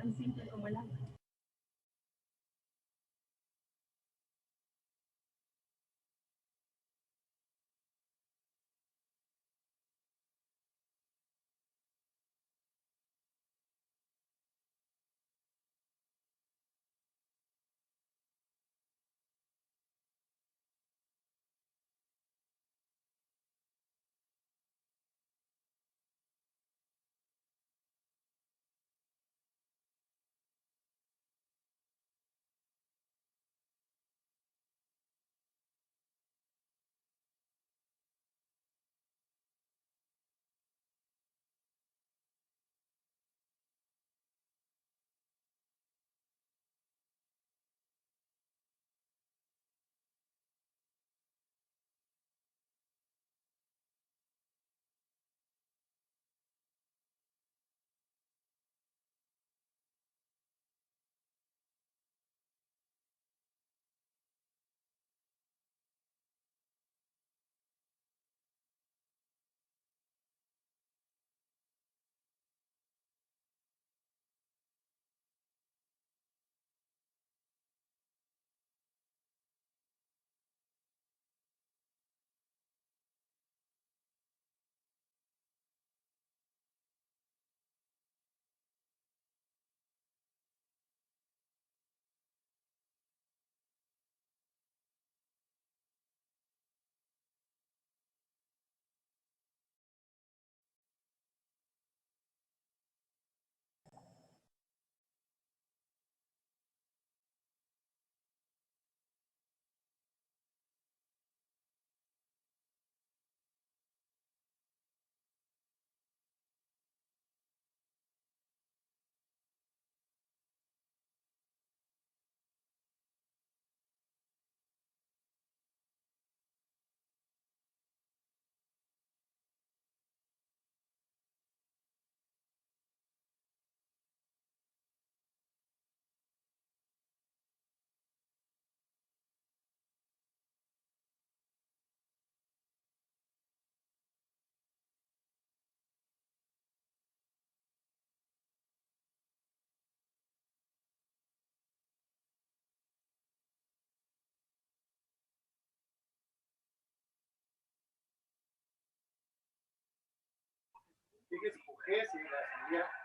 tan simple como el agua. ¿Qué escoges en la asamblea?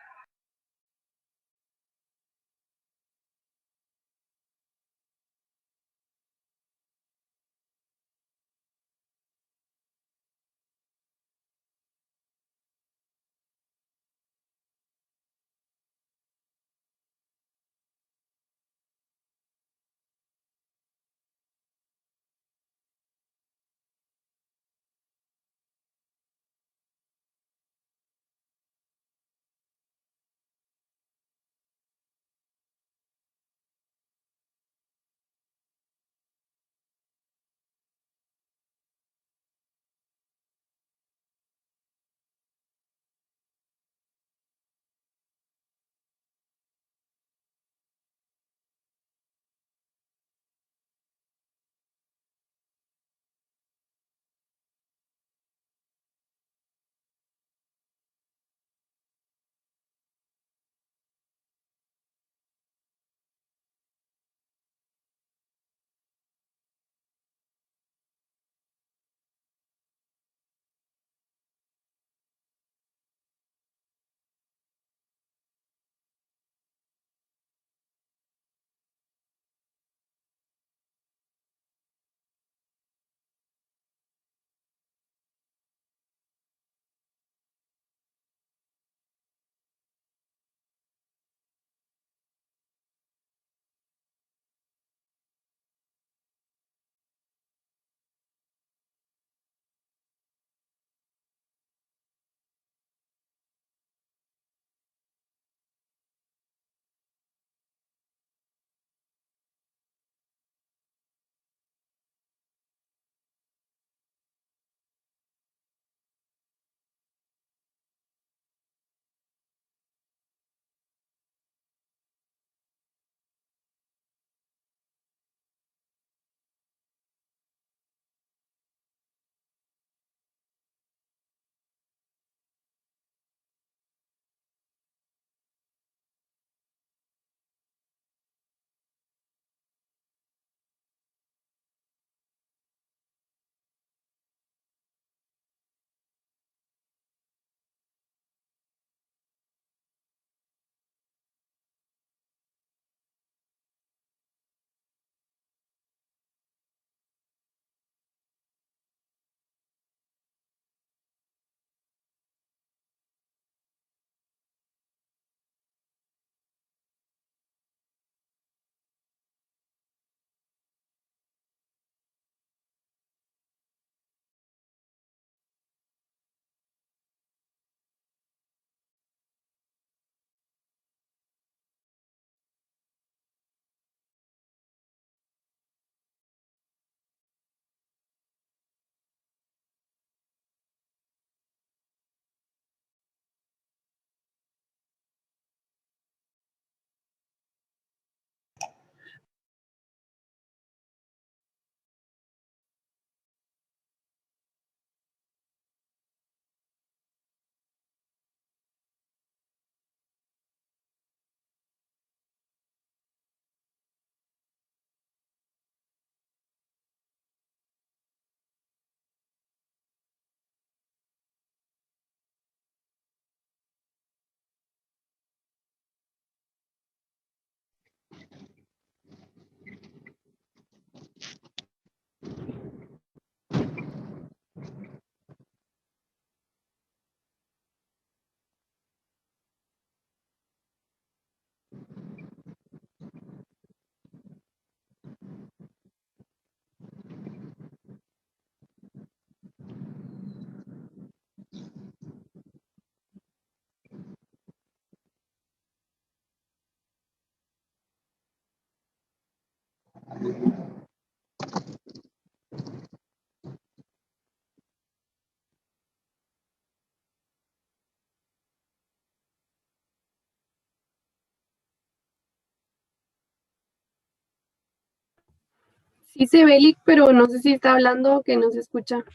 Sí se ve, Lick, pero no sé si está hablando o que no se escucha.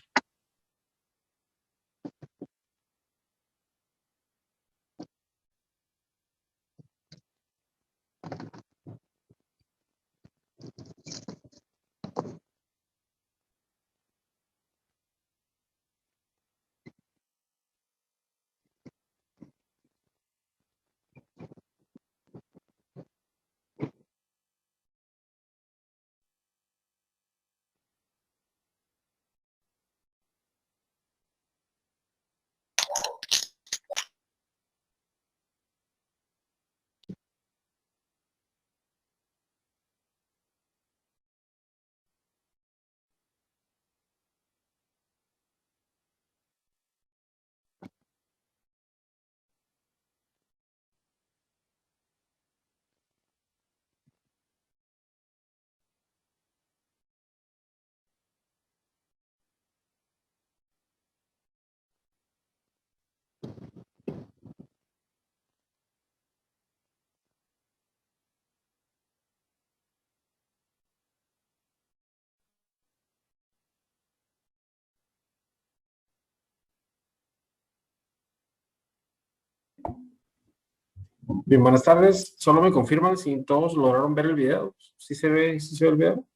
Bien, buenas tardes. Solo me confirman si todos lograron ver el video. Sí se ve el video.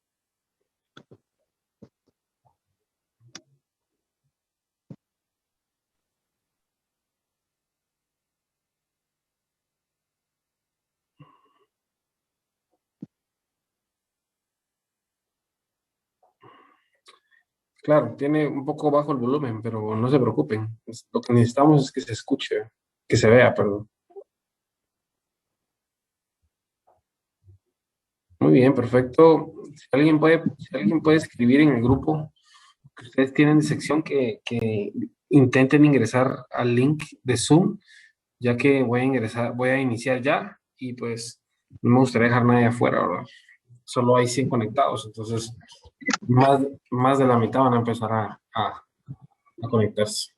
Claro, tiene un poco bajo el volumen, pero no se preocupen. Lo que necesitamos es que se escuche, que se vea, perdón. Muy bien, perfecto. Si alguien puede escribir en el grupo que ustedes tienen de sección que intenten ingresar al link de Zoom, ya que voy a iniciar ya y pues no me gustaría dejar nadie afuera, ¿verdad? Solo hay 100 conectados, entonces más de la mitad van a empezar a conectarse.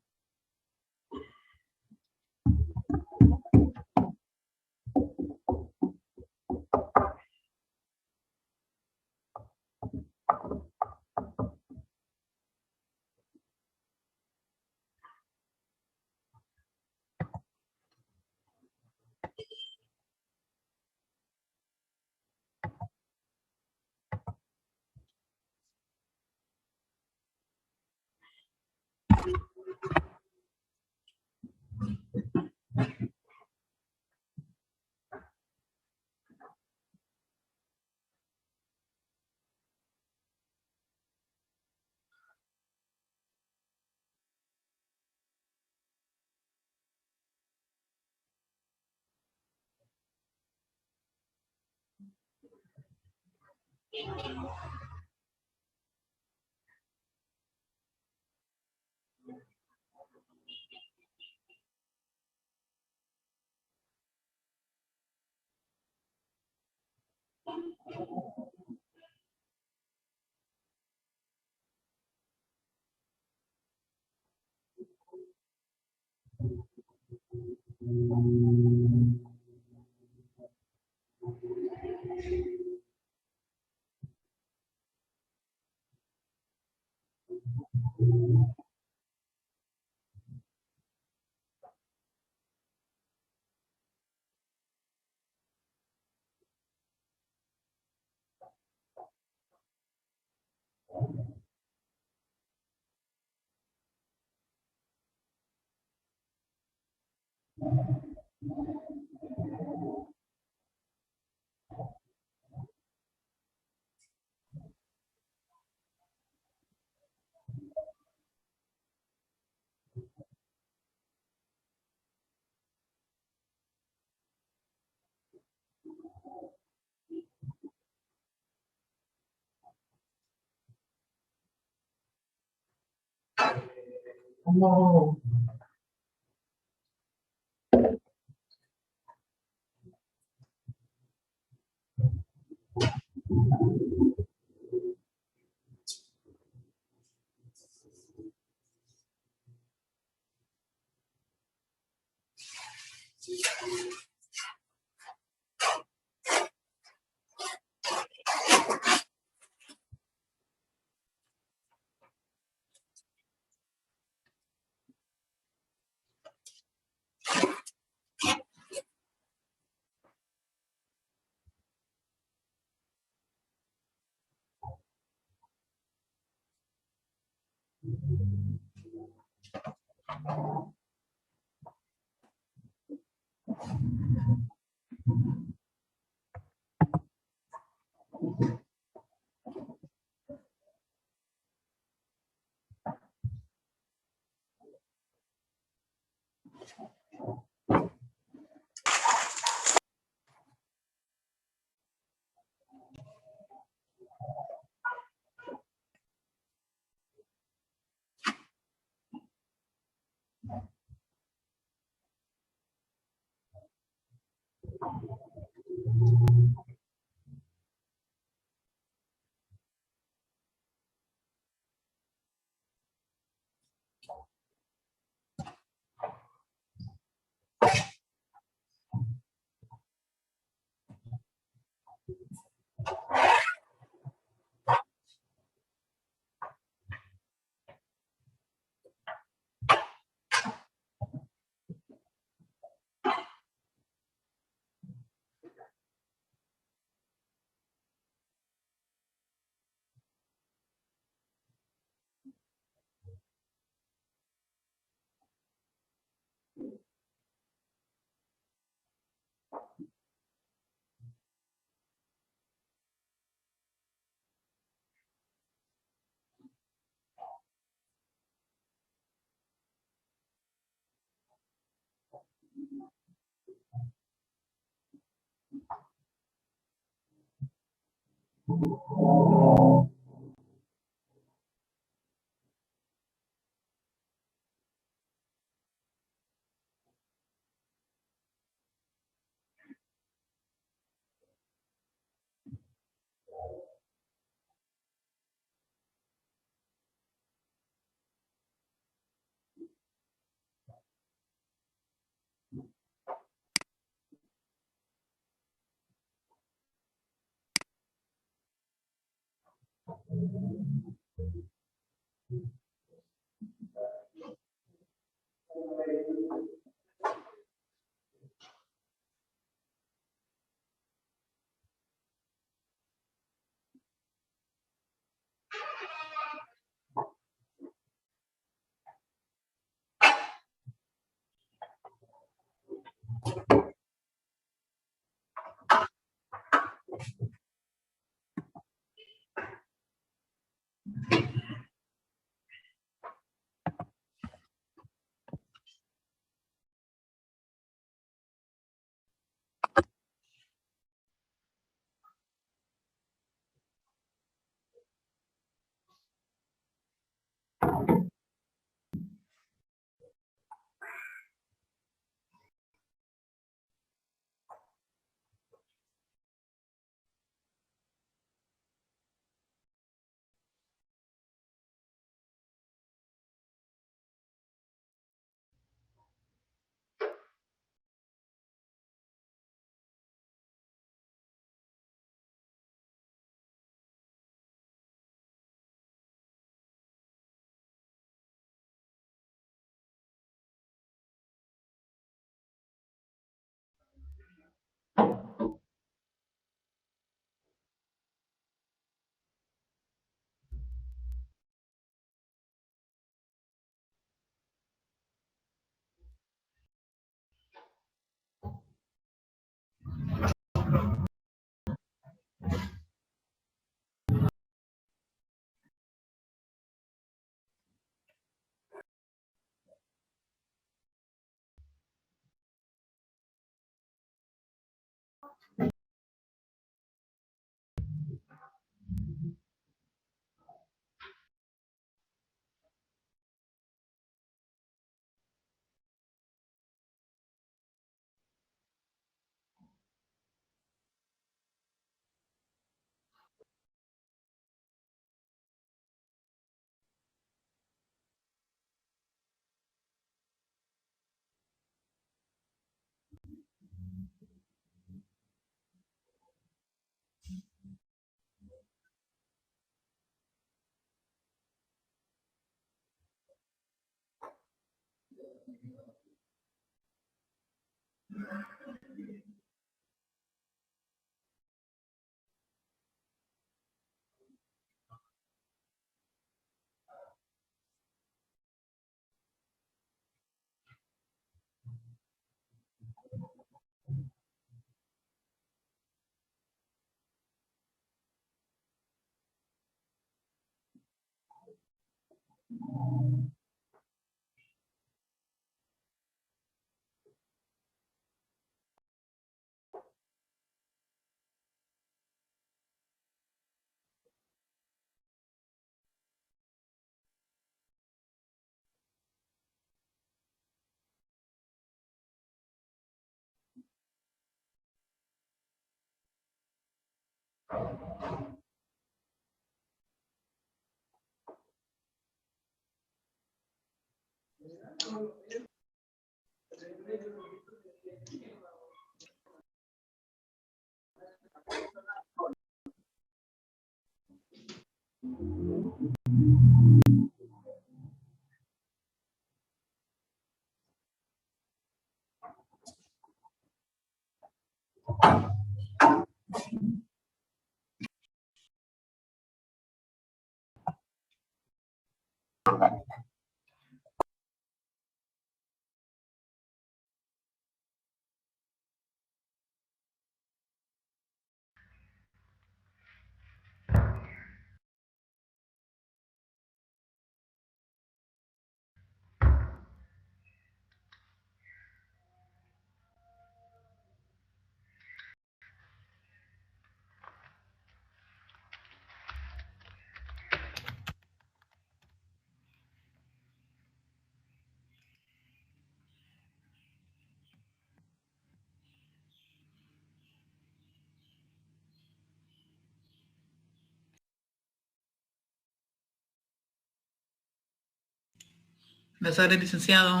Buenas tardes, licenciado.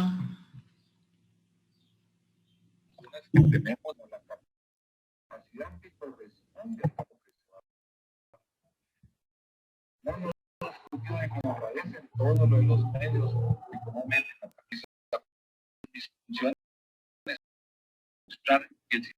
Tenemos la capacidad y profesión de no nos escuchan como agradecen todo lo de los medios y comúnmente la discusión es mostrar que el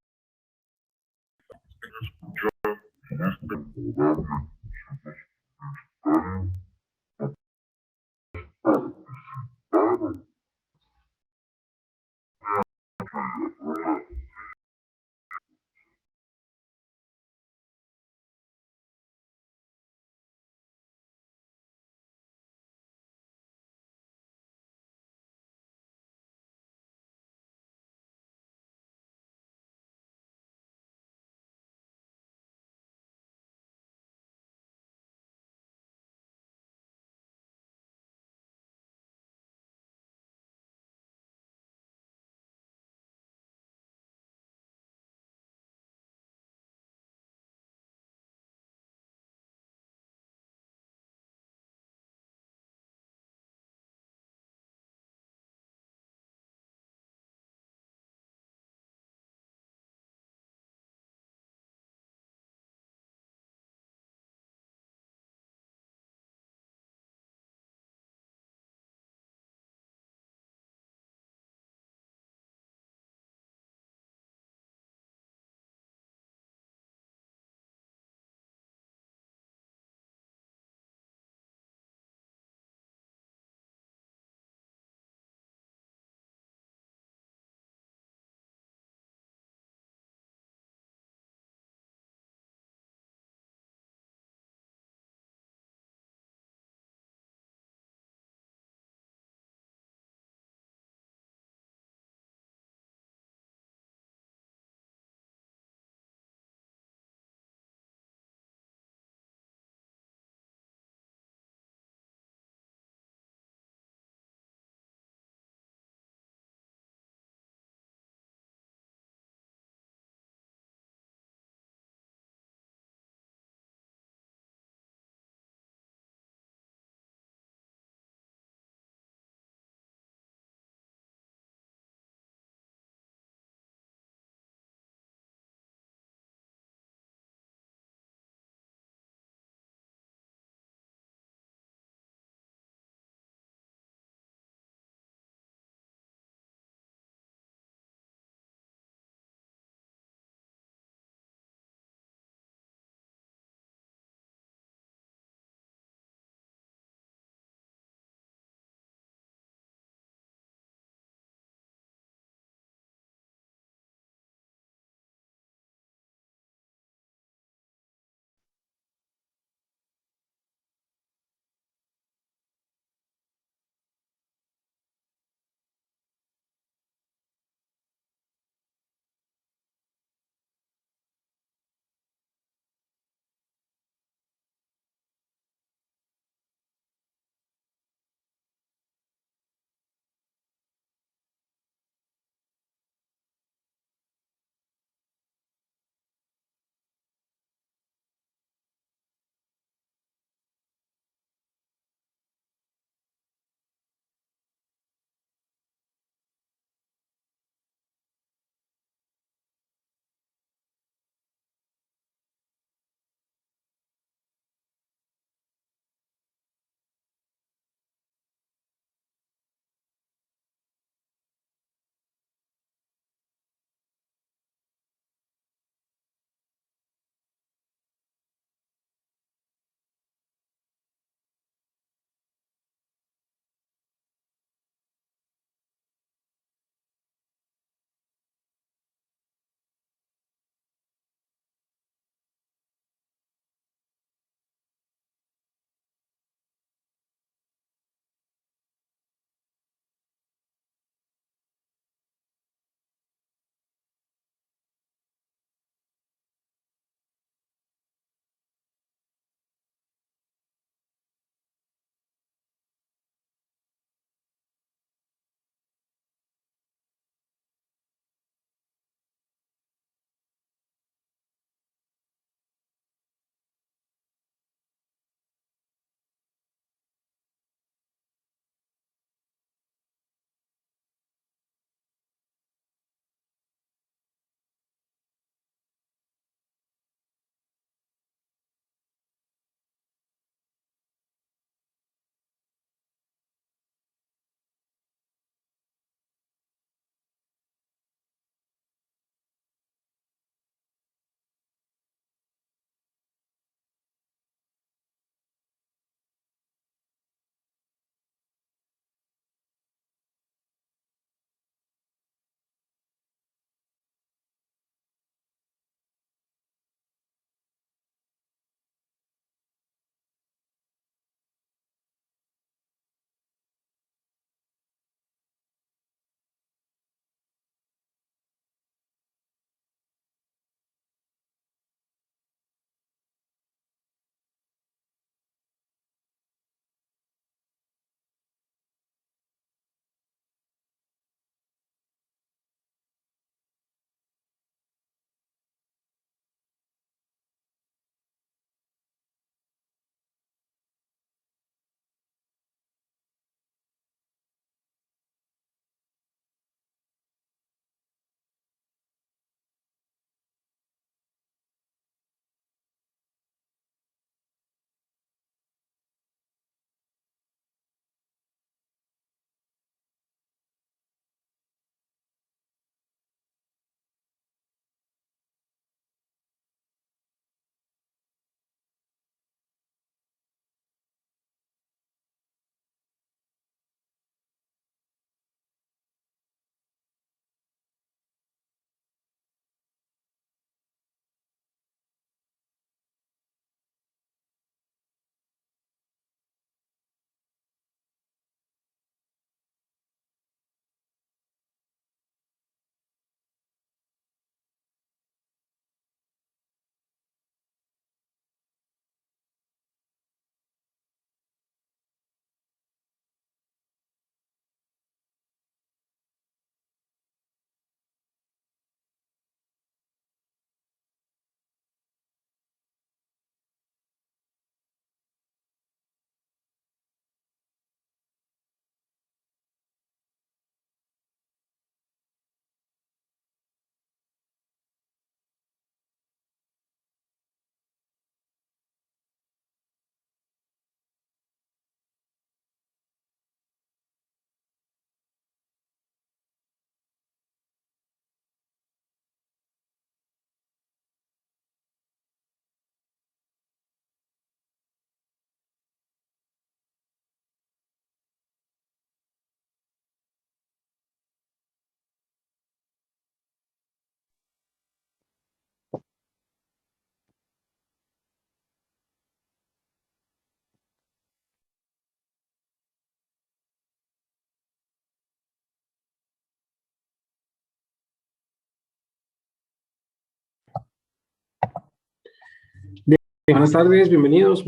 Buenas tardes, bienvenidos.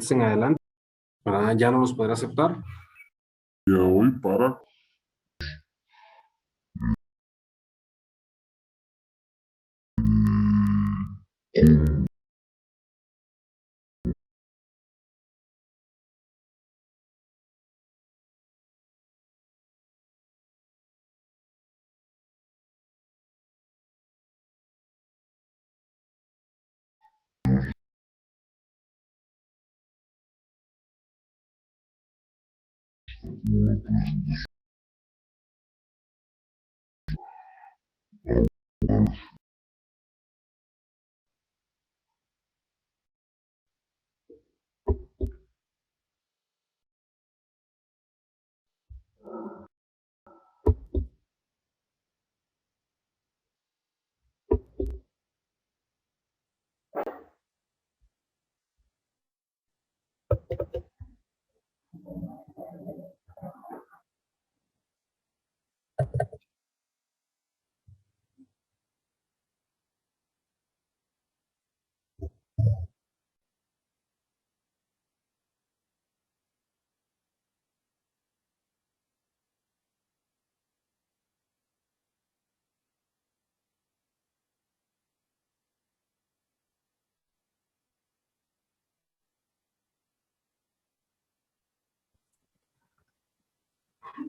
En adelante, ya no los podrá aceptar. Y hoy para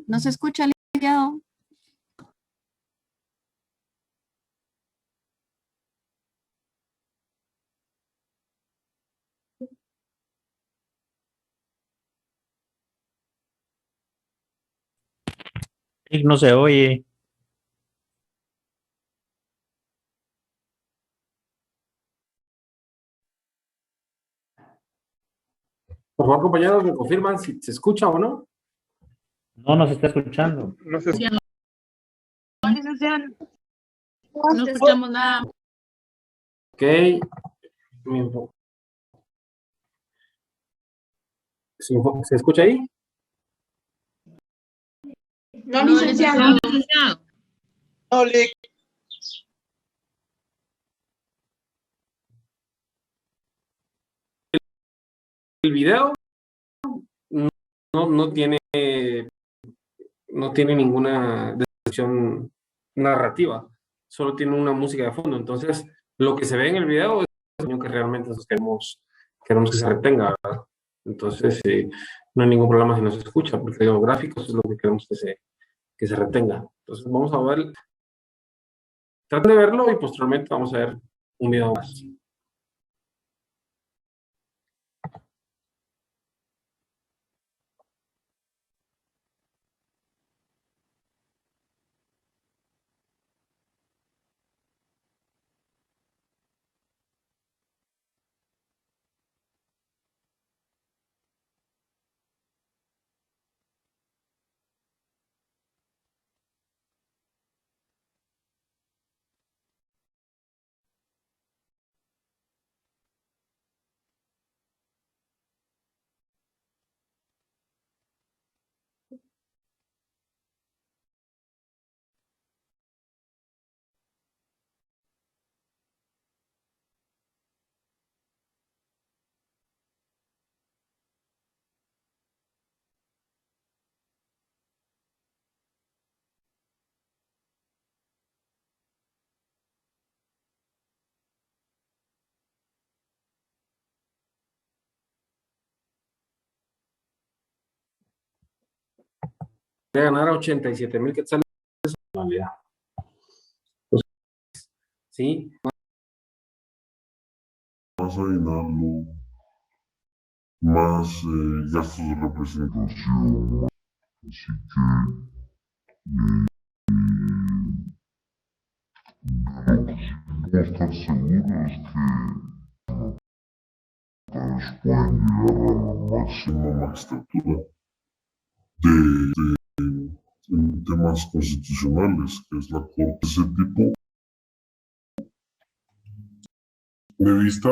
No se escucha, licenciado. No se oye. Por favor, compañeros, me confirman si se escucha o no. No nos está escuchando. No, licenciado. No escuchamos nada. Ok. ¿Se escucha ahí? No, licenciado. El video no tiene ninguna descripción narrativa, solo tiene una música de fondo. Entonces, lo que se ve en el video es lo que realmente nosotros queremos que se retenga, ¿verdad? Entonces, no hay ningún problema si no se escucha, porque los gráficos es lo que queremos que se retenga. Entonces, vamos a ver, traten de verlo y posteriormente vamos a ver un video más. Voy a ganar a 87,000 quetzales en realidad. Sí, más aguinaldo, más gastos de representación. Así que lo que sí puedo estar seguro es que ustedes pueden llegar a la máxima magistratura en temas constitucionales, que es la Corte. Ese tipo de vista,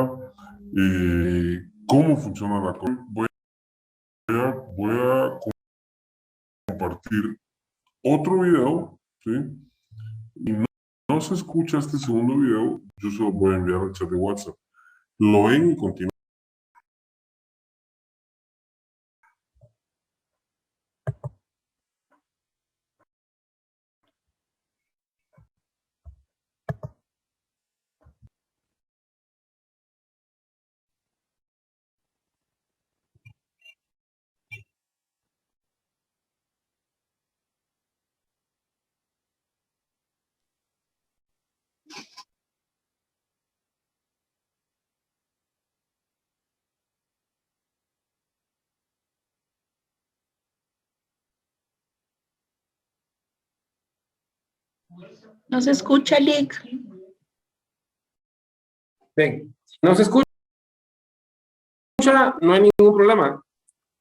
cómo funciona la Corte. Voy a compartir otro video, ¿sí? Y no no se escucha este segundo video, yo se lo voy a enviar al chat de WhatsApp. Lo ven y continúan. No se escucha, Lick. Bien, si no se escucha, no hay ningún problema,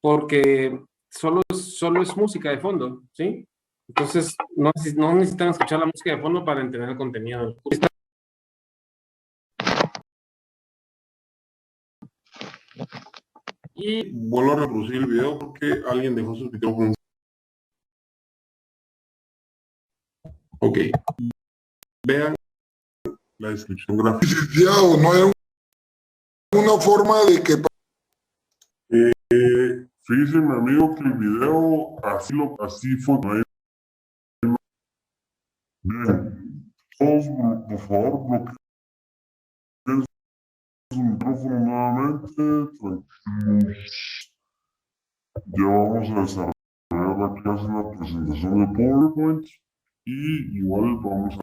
porque solo es música de fondo, ¿sí? Entonces, no necesitan escuchar la música de fondo para entender el contenido del curso. Y Vuelvo a reproducir el video porque alguien dejó sus micrófonos. Ok. Vean la descripción gráfica. Licenciado, no hay una forma de que... Fíjese, mi amigo, que el video así fue. Bien. Todos, por favor, bloqueen su micrófono nuevamente. Tranquilos. Ya vamos a desarrollar la clase en la presentación de PowerPoint. Y igual vamos a...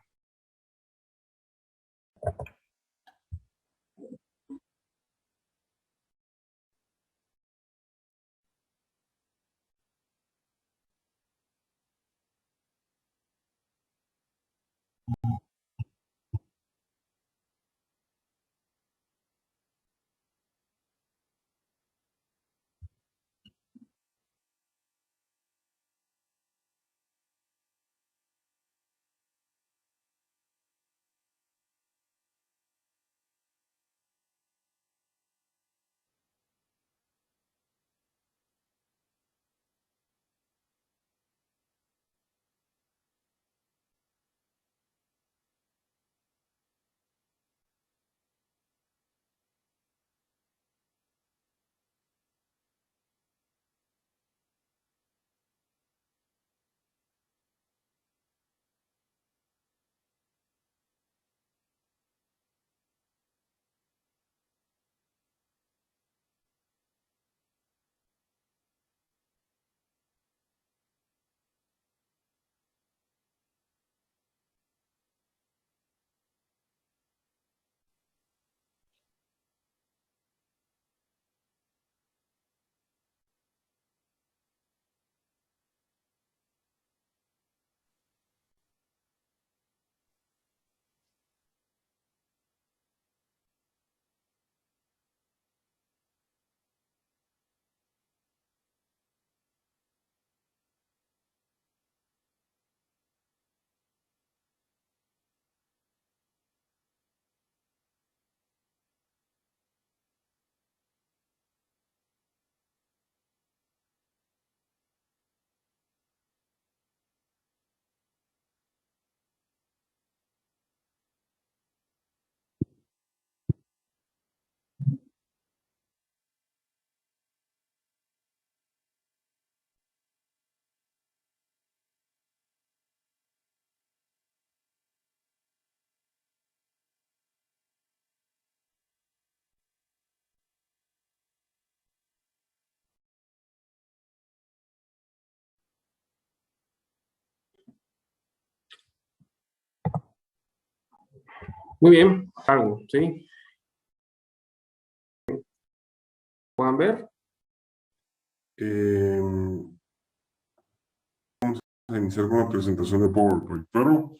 muy bien, algo, ¿sí? ¿Pueden ver? Vamos a iniciar con la presentación de PowerPoint, pero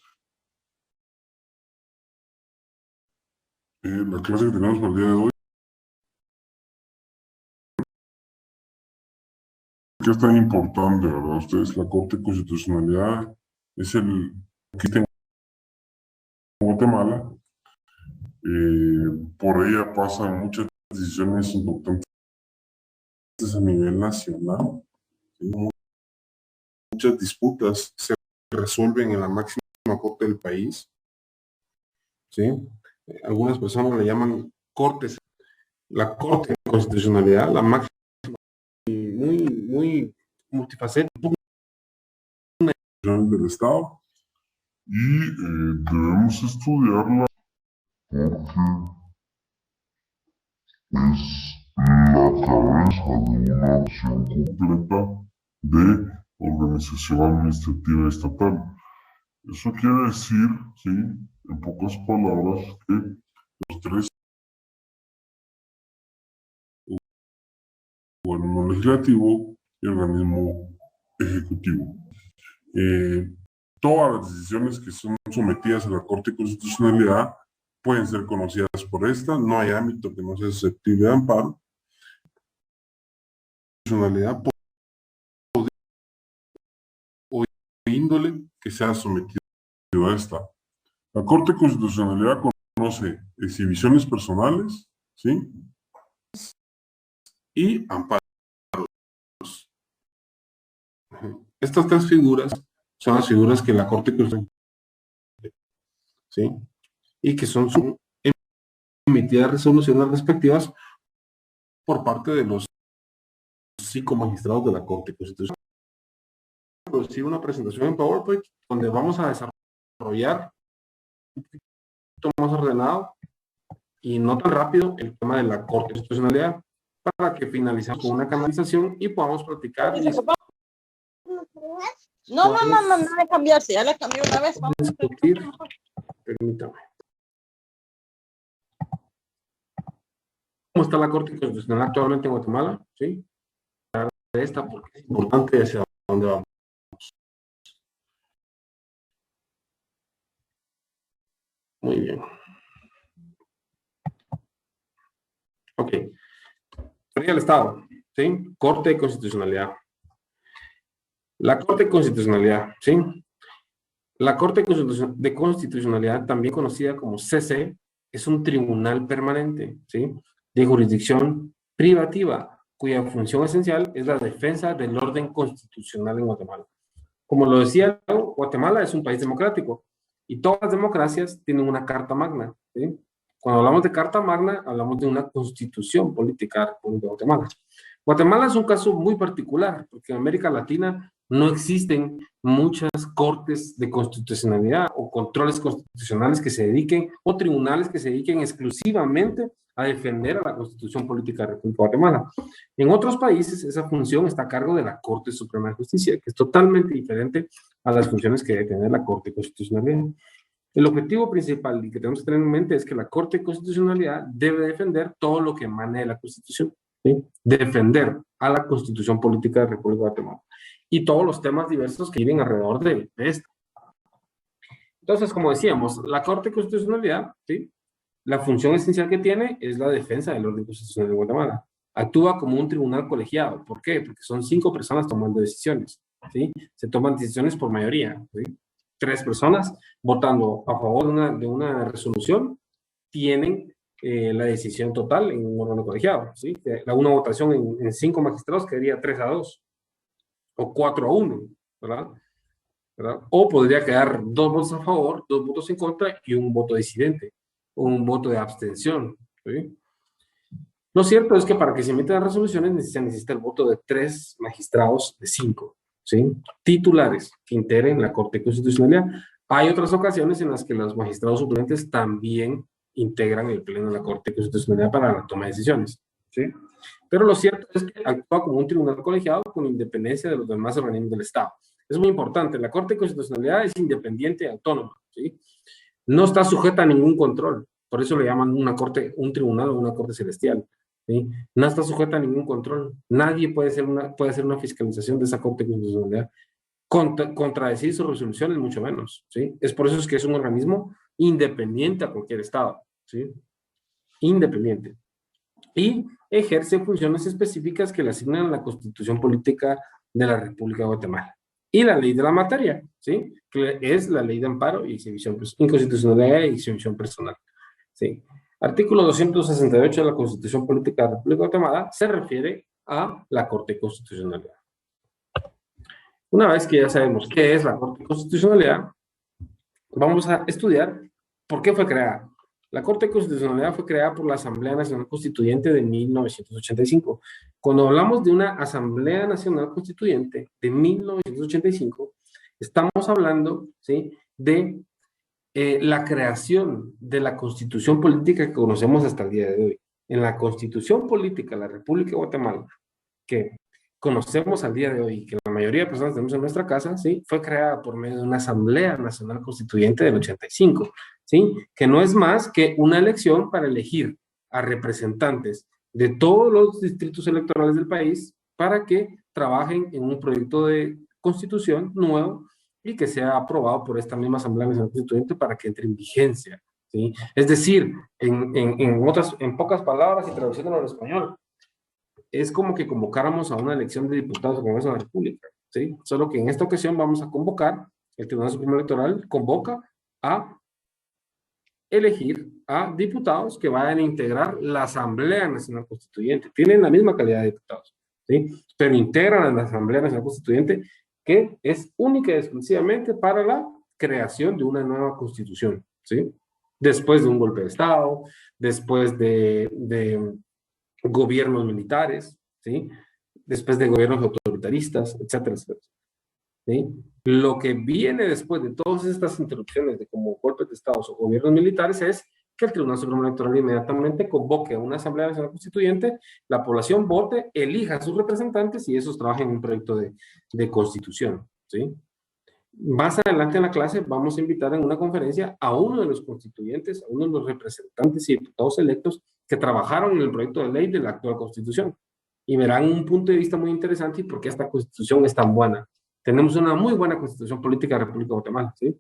la clase que tenemos para el día de hoy, que es tan importante, ¿verdad? Ustedes, la Corte de Constitucionalidad es el que en Guatemala. Por ella pasan muchas decisiones importantes a nivel nacional. ¿Sí? Muchas disputas se resuelven en la máxima corte del país. ¿sí? Algunas personas le llaman cortes. La Corte de Constitucionalidad, la máxima, muy multifacética del Estado, y debemos estudiarla porque es la cabeza de una acción completa de organización administrativa estatal. Eso quiere decir, ¿sí?, en pocas palabras, que los tres, organismo legislativo y organismo ejecutivo, todas las decisiones que son sometidas a la Corte de Constitucionalidad pueden ser conocidas por esta, no hay ámbito que no sea susceptible de amparo. Constitucionalidad o índole que sea sometido a esta. La Corte de Constitucionalidad conoce exhibiciones personales, ¿sí?, y amparos. Estas tres figuras son las figuras que la Corte Constitucional, ¿sí?, y que son emitidas resoluciones respectivas por parte de los 5 magistrados de la Corte Constitucional. Producir una presentación en PowerPoint donde vamos a desarrollar un poquito más ordenado y no tan rápido el tema de la Corte Constitucionalidad, para que finalicemos con una canalización y podamos platicar. No, no de cambiarse, ya la cambié una vez. Vamos a discutir. Permítame. ¿Cómo está la Corte Constitucional actualmente en Guatemala? Sí. Esta porque es importante hacia dónde vamos. Muy bien. Ok. Sería el Estado, ¿sí? Corte de Constitucionalidad. La Corte de Constitucionalidad, ¿sí? La Corte de Constitucionalidad, también conocida como CC, es un tribunal permanente, ¿sí?, de jurisdicción privativa, cuya función esencial es la defensa del orden constitucional en Guatemala. Como lo decía, Guatemala es un país democrático y todas las democracias tienen una carta magna, ¿sí? Cuando hablamos de carta magna, hablamos de una constitución política de la República de Guatemala. Guatemala es un caso muy particular, porque en América Latina no existen muchas cortes de constitucionalidad o controles constitucionales que se dediquen, o tribunales que se dediquen exclusivamente a defender a la Constitución Política de la República de Guatemala. En otros países esa función está a cargo de la Corte Suprema de Justicia, que es totalmente diferente a las funciones que debe tener la Corte de Constitucionalidad. El objetivo principal y que tenemos que tener en mente es que la Corte de Constitucionalidad debe defender todo lo que emane de la Constitución, ¿sí?, defender a la Constitución Política de la República de Guatemala y todos los temas diversos que viven alrededor de esto. Entonces, como decíamos, la Corte de Constitucionalidad, ¿sí?, la función esencial que tiene es la defensa del orden constitucional de Guatemala. Actúa como un tribunal colegiado. ¿Por qué? Porque son 5 personas tomando decisiones, ¿sí? Se toman decisiones por mayoría, ¿sí? 3 personas votando a favor de una resolución tienen la decisión total en un órgano colegiado, ¿sí? Una votación en 5 magistrados quedaría 3-2 o 4-1, ¿verdad? O podría quedar 2 votos a favor, 2 votos en contra y un voto disidente, o un voto de abstención, ¿sí? Lo cierto es que para que se emitan resoluciones se necesita el voto de 3 magistrados de 5, ¿sí?, titulares que integren la Corte de Constitucionalidad. Hay otras ocasiones en las que los magistrados suplentes también integran el pleno de la Corte de Constitucionalidad para la toma de decisiones, ¿sí? Pero lo cierto es que actúa como un tribunal colegiado con independencia de los demás organismos del Estado. Es muy importante, la Corte de Constitucionalidad es independiente y autónoma, ¿sí? No está sujeta a ningún control, por eso le llaman una corte, un tribunal o una corte celestial, ¿sí? No está sujeta a ningún control, nadie puede hacer una fiscalización de esa Corte de Constitucionalidad, contradecir sus resoluciones mucho menos, ¿sí? Es por eso es que es un organismo independiente a cualquier Estado, ¿sí? Independiente. Y ejerce funciones específicas que le asignan la Constitución Política de la República de Guatemala. Y la ley de la materia, ¿sí?, que es la ley de amparo y exhibición, inconstitucionalidad y exhibición personal, ¿sí? Artículo 268 de la Constitución Política de la República de Guatemala se refiere a la Corte de Constitucionalidad. Una vez que ya sabemos qué es la Corte de Constitucionalidad, vamos a estudiar ¿Por qué fue creada? La Corte de Constitucionalidad fue creada por la Asamblea Nacional Constituyente de 1985. Cuando hablamos de una Asamblea Nacional Constituyente de 1985, estamos hablando, ¿sí?, de la creación de la Constitución política que conocemos hasta el día de hoy. En la Constitución política de la República de Guatemala, que conocemos al día de hoy, que la mayoría de personas tenemos en nuestra casa, ¿sí?, fue creada por medio de una Asamblea Nacional Constituyente del 85, ¿sí?, que no es más que una elección para elegir a representantes de todos los distritos electorales del país para que trabajen en un proyecto de constitución nuevo y que sea aprobado por esta misma Asamblea Nacional Constituyente para que entre en vigencia, ¿sí? Es decir, en pocas palabras y traduciéndolo al español, es como que convocáramos a una elección de diputados al Congreso de la República, ¿sí? Solo que en esta ocasión vamos a convocar, el Tribunal Supremo Electoral convoca a elegir a diputados que vayan a integrar la Asamblea Nacional Constituyente. Tienen la misma calidad de diputados, ¿sí?, pero integran a la Asamblea Nacional Constituyente, que es única y exclusivamente para la creación de una nueva constitución, ¿sí? Después de un golpe de Estado, después de gobiernos militares, ¿sí?, después de gobiernos autoritaristas, etcétera, etcétera, ¿sí? Lo que viene después de todas estas interrupciones de como golpes de Estado o gobiernos militares es que el Tribunal Supremo Electoral inmediatamente convoque a una Asamblea Nacional Constituyente, la población vote, elija a sus representantes y esos trabajen en un proyecto de constitución, ¿sí? Más adelante en la clase vamos a invitar en una conferencia a uno de los constituyentes, a uno de los representantes y diputados electos que trabajaron en el proyecto de ley de la actual constitución. Y verán un punto de vista muy interesante y por qué esta constitución es tan buena. Tenemos una muy buena constitución política de la República de Guatemala, ¿sí?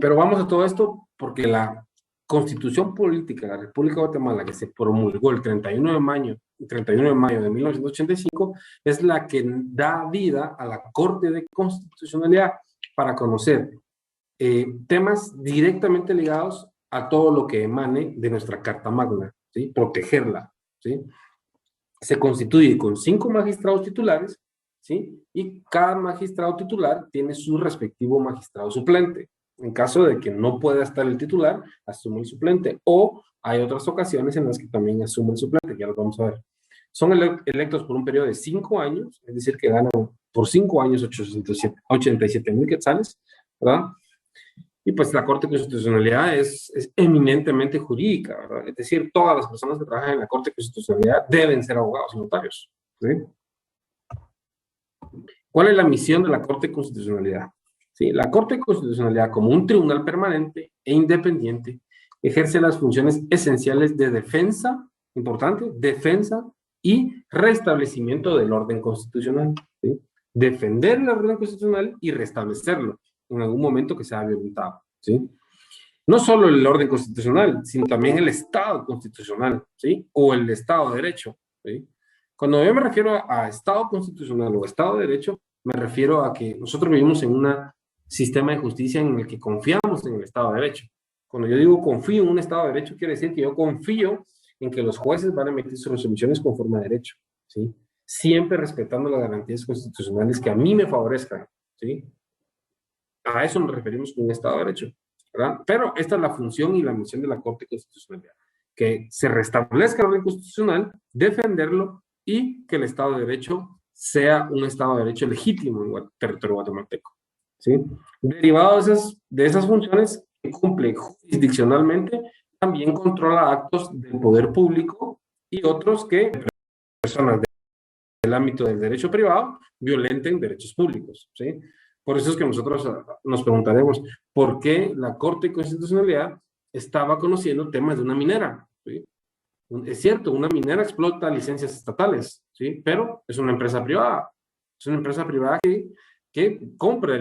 Pero vamos a todo esto porque la Constitución Política de la República de Guatemala, que se promulgó el 31 de mayo de 1985, es la que da vida a la Corte de Constitucionalidad para conocer temas directamente ligados a todo lo que emane de nuestra Carta Magna, ¿sí?, protegerla, ¿sí? Se constituye con 5 magistrados titulares, ¿sí?, y cada magistrado titular tiene su respectivo magistrado suplente. En caso de que no pueda estar el titular, asume el suplente. O hay otras ocasiones en las que también asume el suplente, ya lo vamos a ver. Son electos por un periodo de 5 años, es decir, que ganan por 5 años 87,000 quetzales, ¿verdad? Y pues la Corte de Constitucionalidad es eminentemente jurídica, ¿verdad? Es decir, todas las personas que trabajan en la Corte de Constitucionalidad deben ser abogados y notarios, ¿sí? ¿Cuál es la misión de la Corte de Constitucionalidad? Sí, la Corte de Constitucionalidad, como un tribunal permanente e independiente, ejerce las funciones esenciales de defensa, importante, defensa y restablecimiento del orden constitucional, ¿sí? Defender el orden constitucional y restablecerlo en algún momento que sea violentado, ¿sí? No solo el orden constitucional, sino también el Estado constitucional, ¿sí?, o el Estado de Derecho, ¿sí? Cuando yo me refiero a Estado constitucional o Estado de Derecho, me refiero a que nosotros vivimos en un sistema de justicia en el que confiamos en el Estado de Derecho. Cuando yo digo confío en un Estado de Derecho, quiere decir que yo confío en que los jueces van a emitir sus resoluciones conforme a derecho, ¿sí?, siempre respetando las garantías constitucionales que a mí me favorezcan, ¿sí? A eso nos referimos con un Estado de Derecho, ¿verdad? Pero esta es la función y la misión de la Corte Constitucional, que se restablezca el orden constitucional, defenderlo y que el Estado de Derecho sea un Estado de Derecho legítimo en el territorio guatemalteco, ¿sí? Derivado de esas funciones que cumple jurisdiccionalmente, también controla actos del poder público y otros que personas del ámbito del derecho privado violenten derechos públicos, ¿sí? Por eso es que nosotros nos preguntaremos por qué la Corte de Constitucionalidad estaba conociendo temas de una minera, ¿sí? Es cierto, una minera explota licencias estatales, ¿sí?, pero es una empresa privada. Es una empresa privada que compra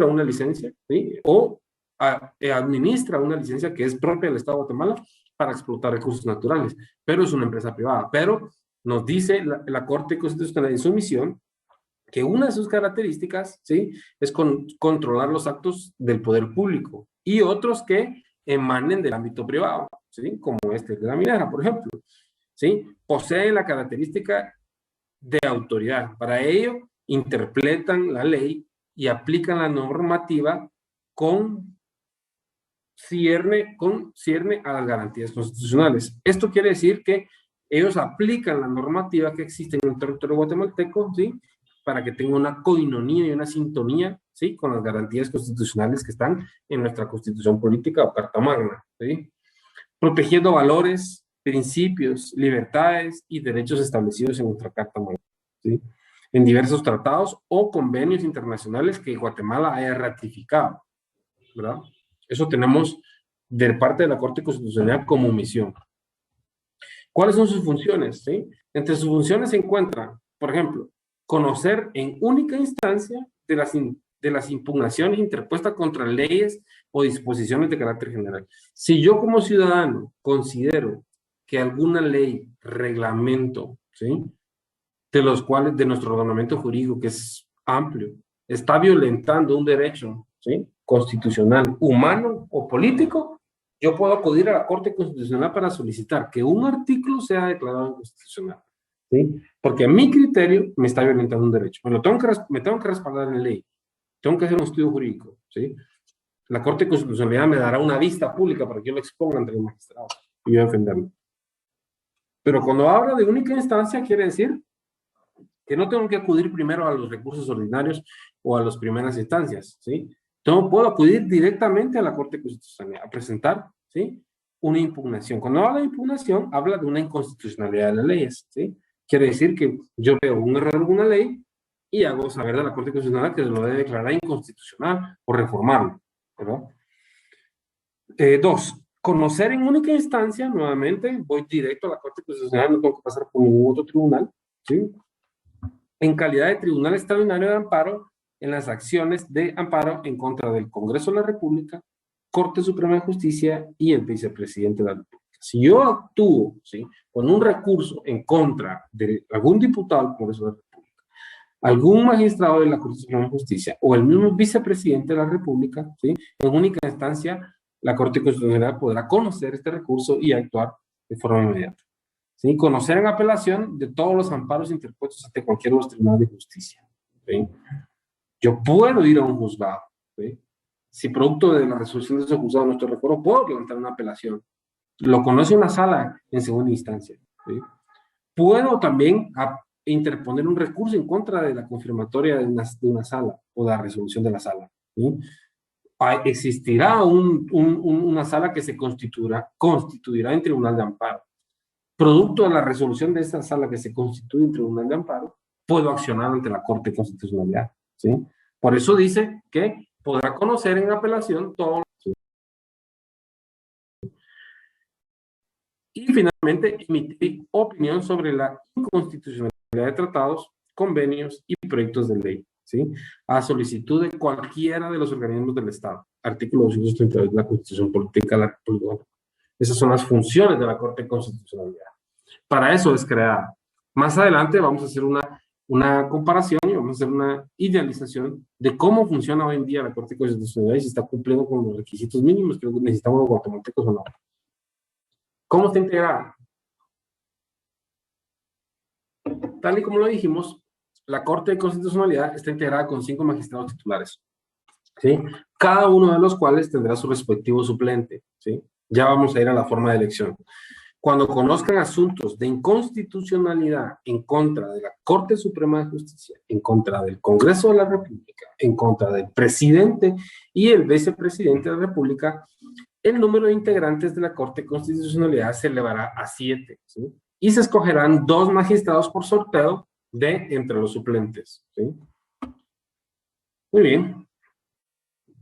una licencia, ¿sí?, o administra una licencia que es propia del Estado de Guatemala para explotar recursos naturales, pero es una empresa privada. Pero nos dice la Corte Constitucional en su misión que una de sus características, ¿sí?, es controlar los actos del poder público y otros que emanen del ámbito privado, ¿sí?, como este de la minera, por ejemplo, ¿sí? Posee la característica de autoridad. Para ello, interpretan la ley y aplican la normativa cierne a las garantías constitucionales. Esto quiere decir que ellos aplican la normativa que existe en el territorio guatemalteco, ¿sí? Para que tenga una coinonía y una sintonía, ¿sí? Con las garantías constitucionales que están en nuestra Constitución Política o Carta Magna, ¿sí? Protegiendo valores, principios, libertades y derechos establecidos en nuestra Carta Magna, ¿sí? En diversos tratados o convenios internacionales que Guatemala haya ratificado, ¿verdad? Eso tenemos de parte de la Corte Constitucional como misión. ¿Cuáles son sus funciones? ¿Sí? Entre sus funciones se encuentra, por ejemplo, conocer en única instancia de las impugnaciones interpuestas contra leyes o disposiciones de carácter general. Si yo como ciudadano considero que alguna ley, reglamento, ¿sí? De los cuales, de nuestro ordenamiento jurídico, que es amplio, está violentando un derecho, ¿sí? Constitucional, humano o político, yo puedo acudir a la Corte Constitucional para solicitar que un artículo sea declarado inconstitucional, ¿sí? Porque a mi criterio me está violentando un derecho. Me tengo que respaldar en ley, tengo que hacer un estudio jurídico, ¿sí? La Corte Constitucional me dará una vista pública para que yo lo exponga ante los magistrados y yo defenderlo. Pero cuando habla de única instancia, quiere decir que no tengo que acudir primero a los recursos ordinarios o a las primeras instancias, ¿sí? Puedo acudir directamente a la Corte Constitucional a presentar, ¿sí? Una impugnación. Cuando habla de impugnación, habla de una inconstitucionalidad de las leyes, ¿sí? Quiere decir que yo veo un error en alguna ley y hago saber a la Corte Constitucional que lo debe declarar inconstitucional o reformarlo, ¿verdad? 2. Conocer en única instancia, nuevamente, voy directo a la Corte Constitucional, no tengo que pasar por ningún otro tribunal, ¿sí? En calidad de tribunal extraordinario de amparo en las acciones de amparo en contra del Congreso de la República, Corte Suprema de Justicia y el vicepresidente de la República. Si yo actúo, ¿sí? Con un recurso en contra de algún diputado del Congreso de la República, algún magistrado de la Corte Suprema de Justicia o el mismo vicepresidente de la República, ¿sí? En única instancia, la Corte Constitucional podrá conocer este recurso y actuar de forma inmediata. ¿Sí? Conocer en apelación de todos los amparos interpuestos ante cualquier tribunal de justicia, ¿sí? Yo puedo ir a un juzgado, ¿sí? Si producto de la resolución de ese juzgado no estoy de acuerdo, puedo levantar una apelación. Lo conoce una sala en segunda instancia, ¿sí? Puedo también interponer un recurso en contra de la confirmatoria de una sala o de la resolución de la sala, ¿sí? Existirá una sala que se constituirá en tribunal de amparo. Producto de la resolución de esta sala que se constituye en tribunal de amparo, puedo accionar ante la Corte de Constitucionalidad, ¿sí? Por eso dice que podrá conocer en apelación todo. ¿Sí? Y finalmente, emitir opinión sobre la inconstitucionalidad de tratados, convenios y proyectos de ley, ¿sí? A solicitud de cualquiera de los organismos del Estado. Artículo 232 de la Constitución Política de la República. Esas son las funciones de la Corte de Constitucionalidad. Para eso es creada. Más adelante vamos a hacer una comparación y vamos a hacer una idealización de cómo funciona hoy en día la Corte de Constitucionalidad y si está cumpliendo con los requisitos mínimos que necesitamos los guatemaltecos o no. ¿Cómo está integrada? Tal y como lo dijimos, la Corte de Constitucionalidad está integrada con 5 magistrados titulares, ¿sí? Cada uno de los cuales tendrá su respectivo suplente, ¿sí? Ya vamos a ir a la forma de elección. Cuando conozcan asuntos de inconstitucionalidad en contra de la Corte Suprema de Justicia, en contra del Congreso de la República, en contra del presidente y el vicepresidente de la República, el número de integrantes de la Corte de Constitucionalidad se elevará a 7, ¿sí? Y se escogerán 2 magistrados por sorteo de entre los suplentes, ¿sí? Muy bien.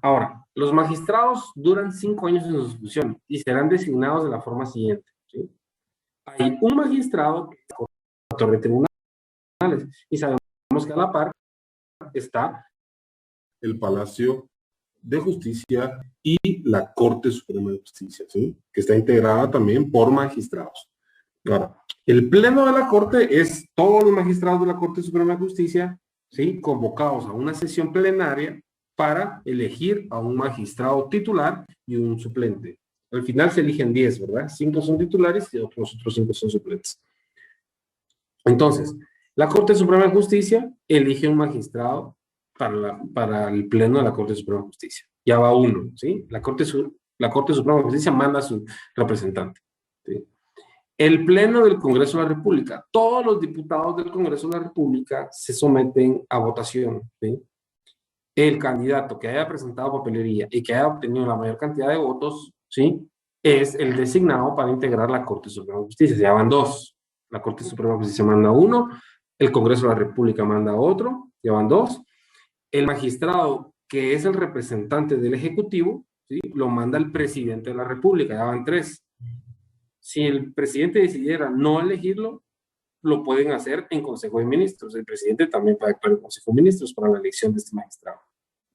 Ahora, los magistrados duran 5 años en su función y serán designados de la forma siguiente, ¿sí? Hay un magistrado que es corredor de tribunales y sabemos que a la par está el Palacio de Justicia y la Corte Suprema de Justicia, ¿sí? Que está integrada también por magistrados. Ahora, el Pleno de la Corte es todos los magistrados de la Corte Suprema de Justicia, ¿sí? Convocados a una sesión plenaria para elegir a un magistrado titular y un suplente. Al final se eligen 10, ¿verdad? 5 son titulares y los otros 5 son suplentes. Entonces, la Corte Suprema de Justicia elige un magistrado para el Pleno de la Corte Suprema de Justicia. ya va uno, ¿sí? La Corte Suprema de Justicia manda a su representante, ¿sí? El Pleno del Congreso de la República, todos los diputados del Congreso de la República se someten a votación, ¿sí? El candidato que haya presentado papelería y que haya obtenido la mayor cantidad de votos, ¿sí?, es el designado para integrar la Corte Suprema de Justicia. Se llaman dos. La Corte Suprema de Justicia manda uno, el Congreso de la República manda otro, llevan dos. El magistrado, que es el representante del Ejecutivo, ¿sí?, lo manda el presidente de la República, ya van tres. Si el presidente decidiera no elegirlo, lo pueden hacer en Consejo de Ministros. El presidente también puede actuar en Consejo de Ministros para la elección de este magistrado.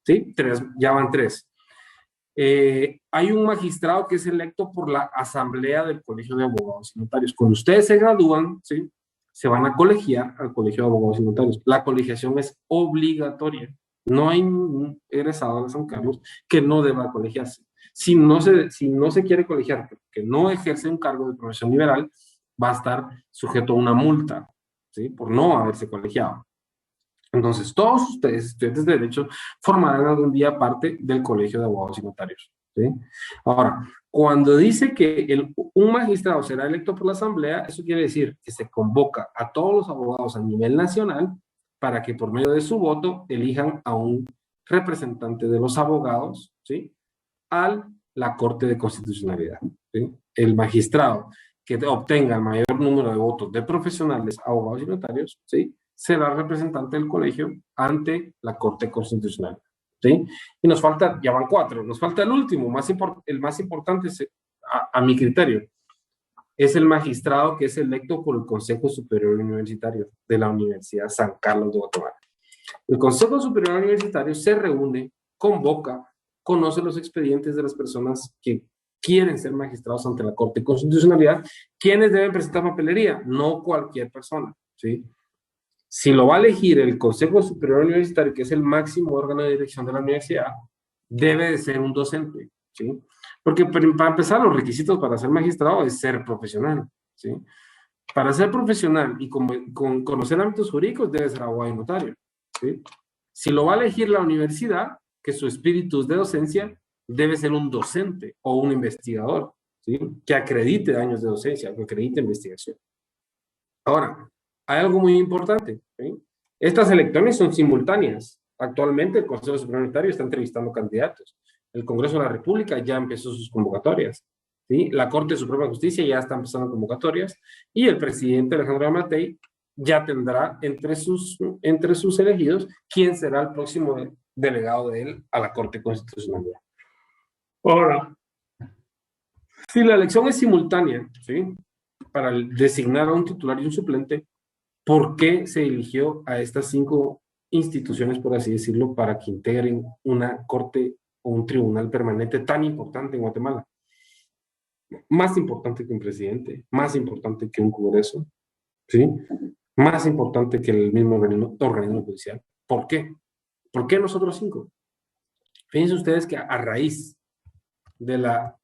¿Sí? Ya van tres. Hay un magistrado que es electo por la Asamblea del Colegio de Abogados y Notarios. Cuando ustedes se gradúan, ¿sí?, se van a colegiar al Colegio de Abogados y Notarios. La colegiación es obligatoria. No hay ningún egresado de San Carlos que no deba colegiarse. Si no se quiere colegiar porque no ejerce un cargo de profesión liberal, va a estar sujeto a una multa, ¿sí?, por no haberse colegiado. Entonces, todos ustedes, estudiantes de Derecho, formarán algún día parte del Colegio de Abogados y Notarios, ¿sí? Ahora, cuando dice que un magistrado será electo por la Asamblea, eso quiere decir que se convoca a todos los abogados a nivel nacional para que por medio de su voto elijan a un representante de los abogados, ¿sí?, a la Corte de Constitucionalidad, ¿sí? El magistrado que obtenga el mayor número de votos de profesionales, abogados y notarios, ¿sí?, será representante del colegio ante la Corte Constitucional, ¿sí? Y nos falta, ya van cuatro, nos falta el último, el más importante, a mi criterio, es el magistrado que es electo por el Consejo Superior Universitario de la Universidad San Carlos de Guatemala. El Consejo Superior Universitario se reúne, convoca, conoce los expedientes de las personas que quieren ser magistrados ante la Corte de Constitucionalidad. ¿Quiénes deben presentar papelería? No cualquier persona, ¿sí? Si lo va a elegir el Consejo Superior Universitario, que es el máximo órgano de dirección de la universidad, debe de ser un docente, ¿sí? Porque para empezar, los requisitos para ser magistrado es ser profesional, ¿sí? Para ser profesional y con conocer ámbitos jurídicos, debe ser abogado y notario, ¿sí? Si lo va a elegir la universidad, que su espíritu es de docencia, debe ser un docente o un investigador, ¿sí?, que acredite años de docencia, que acredite investigación. Ahora, hay algo muy importante, ¿sí? Estas elecciones son simultáneas. Actualmente el Consejo Superior Universitario está entrevistando candidatos. El Congreso de la República ya empezó sus convocatorias, ¿sí? La Corte Suprema de Justicia ya está empezando convocatorias y el presidente Alejandro Yamatei ya tendrá entre sus elegidos quién será el próximo delegado de él a la Corte Constitucional. Ahora, si la elección es simultánea, ¿sí?, para designar a un titular y un suplente, ¿por qué se eligió a estas 5 instituciones, por así decirlo, para que integren una corte o un tribunal permanente tan importante en Guatemala? Más importante que un presidente, más importante que un congreso, ¿sí?, más importante que el mismo organismo judicial. ¿Por qué? ¿Por qué nosotros 5? Fíjense ustedes que a raíz de la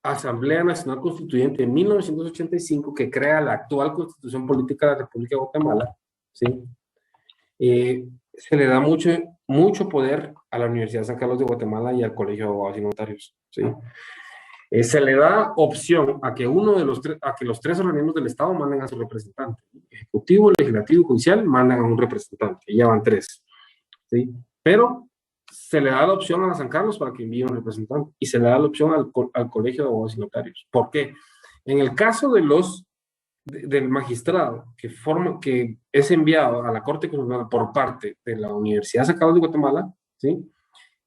Asamblea Nacional Constituyente de 1985, que crea la actual Constitución Política de la República de Guatemala, ¿sí?, se le da mucho poder a la Universidad de San Carlos de Guatemala y al Colegio de Abogados y Notarios, ¿sí? Se le da opción a que los 3 organismos del Estado manden a su representante. Ejecutivo, Legislativo y Judicial mandan a un representante, y ya van 3, ¿sí? Pero se le da la opción a la San Carlos para que envíe un representante, y se le da la opción al Colegio de Abogados y Notarios. ¿Por qué? En el caso del magistrado que es enviado a la Corte Constitucional por parte de la Universidad San Carlos de Guatemala, ¿sí?,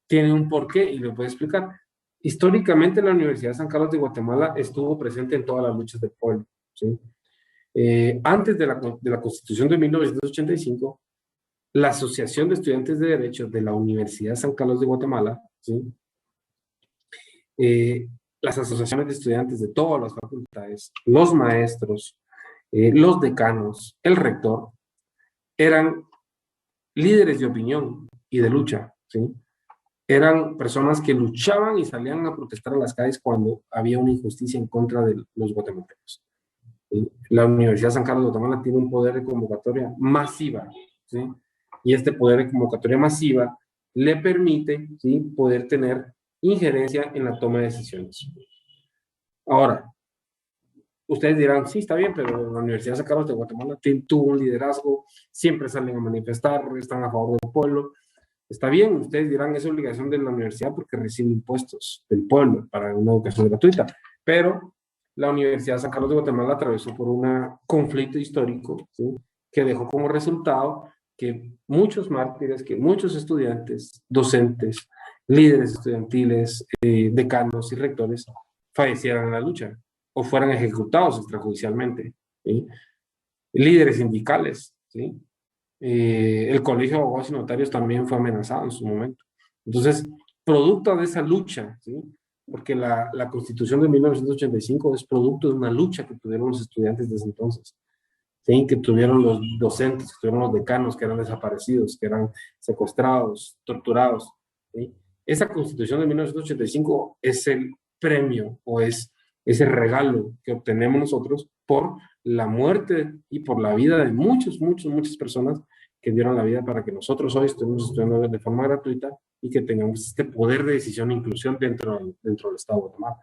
tiene un porqué y lo voy a explicar. Históricamente la Universidad San Carlos de Guatemala estuvo presente en todas las luchas del pueblo, ¿sí? Antes de la Constitución de 1985, la Asociación de Estudiantes de Derecho de la Universidad San Carlos de Guatemala, ¿sí?, las asociaciones de estudiantes de todas las facultades, los maestros, los decanos, el rector, eran líderes de opinión y de lucha, ¿sí? Eran personas que luchaban y salían a protestar a las calles cuando había una injusticia en contra de los guatemaltecos. La Universidad San Carlos de Guatemala tiene un poder de convocatoria masiva, ¿sí? Y este poder de convocatoria masiva le permite, ¿sí?, poder tener injerencia en la toma de decisiones. Ahora, ustedes dirán, sí, está bien, pero la Universidad de San Carlos de Guatemala tuvo un liderazgo, siempre salen a manifestar, están a favor del pueblo. Está bien, ustedes dirán, es obligación de la universidad porque recibe impuestos del pueblo para una educación gratuita, pero la Universidad de San Carlos de Guatemala atravesó por un conflicto histórico, ¿sí?, que dejó como resultado que muchos mártires, que muchos estudiantes, docentes, líderes estudiantiles, decanos y rectores fallecieran en la lucha o fueran ejecutados extrajudicialmente, ¿sí?, líderes sindicales, ¿sí?, el Colegio de Abogados y Notarios también fue amenazado en su momento. Entonces, producto de esa lucha, ¿sí?, porque la Constitución de 1985 es producto de una lucha que tuvieron los estudiantes desde entonces, ¿sí?, que tuvieron los docentes, que tuvieron los decanos, que eran desaparecidos, que eran secuestrados, torturados, ¿sí? Esa Constitución de 1985 es el premio o es ese regalo que obtenemos nosotros por la muerte y por la vida de muchas personas que dieron la vida para que nosotros hoy estemos estudiando de forma gratuita y que tengamos este poder de decisión e inclusión dentro del Estado de Guatemala.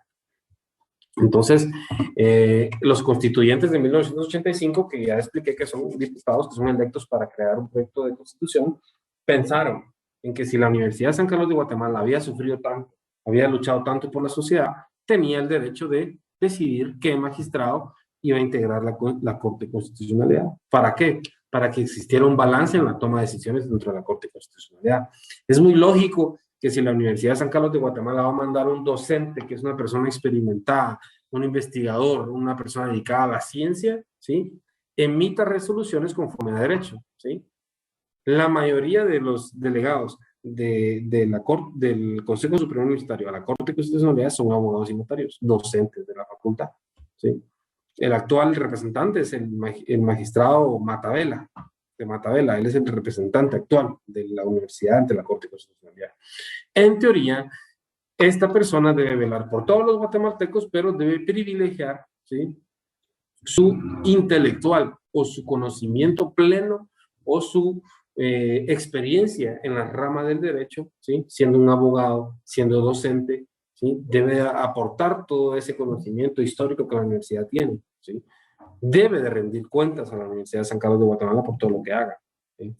Entonces, los constituyentes de 1985, que ya expliqué que son diputados, que son electos para crear un proyecto de constitución, pensaron en que si la Universidad de San Carlos de Guatemala había sufrido tanto, había luchado tanto por la sociedad, tenía el derecho de decidir qué magistrado iba a integrar la Corte de Constitucionalidad. ¿Para qué? Para que existiera un balance en la toma de decisiones dentro de la Corte de Constitucionalidad. Es muy lógico que si la Universidad de San Carlos de Guatemala va a mandar un docente, que es una persona experimentada, un investigador, una persona dedicada a la ciencia, ¿sí?, emita resoluciones conforme a derecho, ¿sí? La mayoría de los delegados del Consejo Superior Universitario a la Corte de Constitucionalidad son abogados y notarios, docentes de la facultad, ¿sí? El actual representante es el magistrado Matavela, de Matavela. Él es el representante actual de la universidad ante la Corte de Constitucionalidad. En teoría, esta persona debe velar por todos los guatemaltecos, pero debe privilegiar, ¿sí?, su intelectual o su conocimiento pleno o su experiencia en la rama del derecho, ¿sí?, siendo un abogado, siendo docente, ¿sí?, debe aportar todo ese conocimiento histórico que la universidad tiene, ¿sí? Debe de rendir cuentas a la Universidad de San Carlos de Guatemala por todo lo que haga, ¿sí?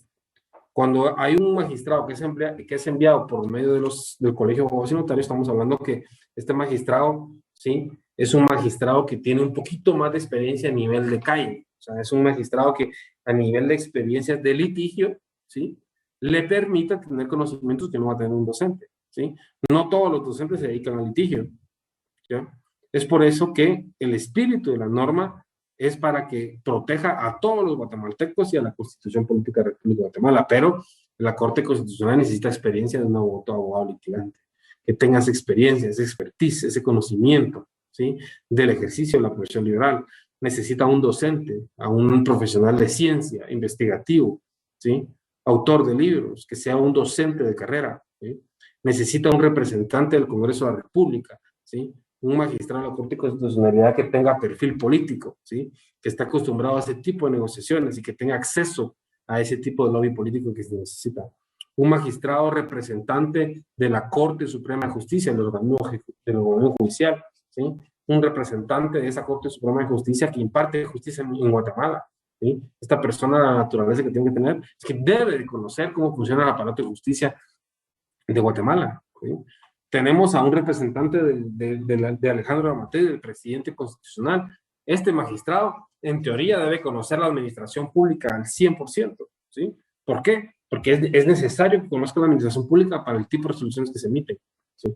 Cuando hay un magistrado que es enviado por medio del Colegio de Abogados y Notarios, estamos hablando que este magistrado, ¿sí?, es un magistrado que tiene un poquito más de experiencia a nivel de calle. O sea, es un magistrado que a nivel de experiencias de litigio, ¿sí?, le permite tener conocimientos que no va a tener un docente, ¿sí? No todos los docentes se dedican al litigio, ¿ya? Es por eso que el espíritu de la norma es para que proteja a todos los guatemaltecos y a la Constitución Política de la República de Guatemala, pero la Corte Constitucional necesita experiencia de un abogado litigante, que tenga esa experiencia, esa expertise, ese conocimiento, ¿sí?, del ejercicio de la profesión liberal. Necesita un docente, a un profesional de ciencia, investigativo, ¿sí?, autor de libros, que sea un docente de carrera, ¿sí? Necesita un representante del Congreso de la República, ¿sí?, un magistrado de la Corte de Constitucionalidad que tenga perfil político, ¿sí?, que está acostumbrado a ese tipo de negociaciones y que tenga acceso a ese tipo de lobby político que se necesita. Un magistrado representante de la Corte Suprema de Justicia, del organismo judicial, ¿sí?, un representante de esa Corte Suprema de Justicia que imparte justicia en Guatemala, ¿sí? Esta persona, la naturaleza que tiene que tener, es que debe de conocer cómo funciona el aparato de justicia de Guatemala, ¿sí? Tenemos a un representante de Alejandro Yamatei, del presidente constitucional. Este magistrado, en teoría, debe conocer la administración pública al 100%, ¿sí? ¿Por qué? Porque es necesario que conozca la administración pública para el tipo de resoluciones que se emiten, ¿sí?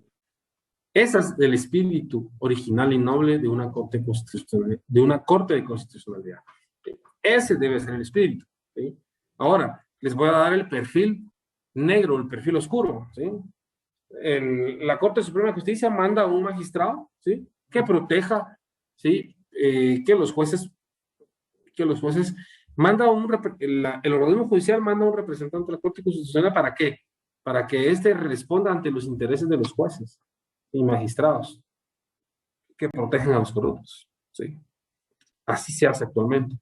Ese es el espíritu original y noble de una corte constitucional, de una corte de constitucionalidad, ¿sí? Ese debe ser el espíritu, ¿sí? Ahora, les voy a dar el perfil negro, el perfil oscuro, ¿sí? La Corte Suprema de Justicia manda a un magistrado, ¿sí?, que proteja, ¿sí?, que los jueces manda el organismo judicial manda a un representante de la Corte Constitucional. ¿Para qué? Para que éste responda ante los intereses de los jueces y magistrados que protegen a los corruptos, ¿sí? Así se hace actualmente.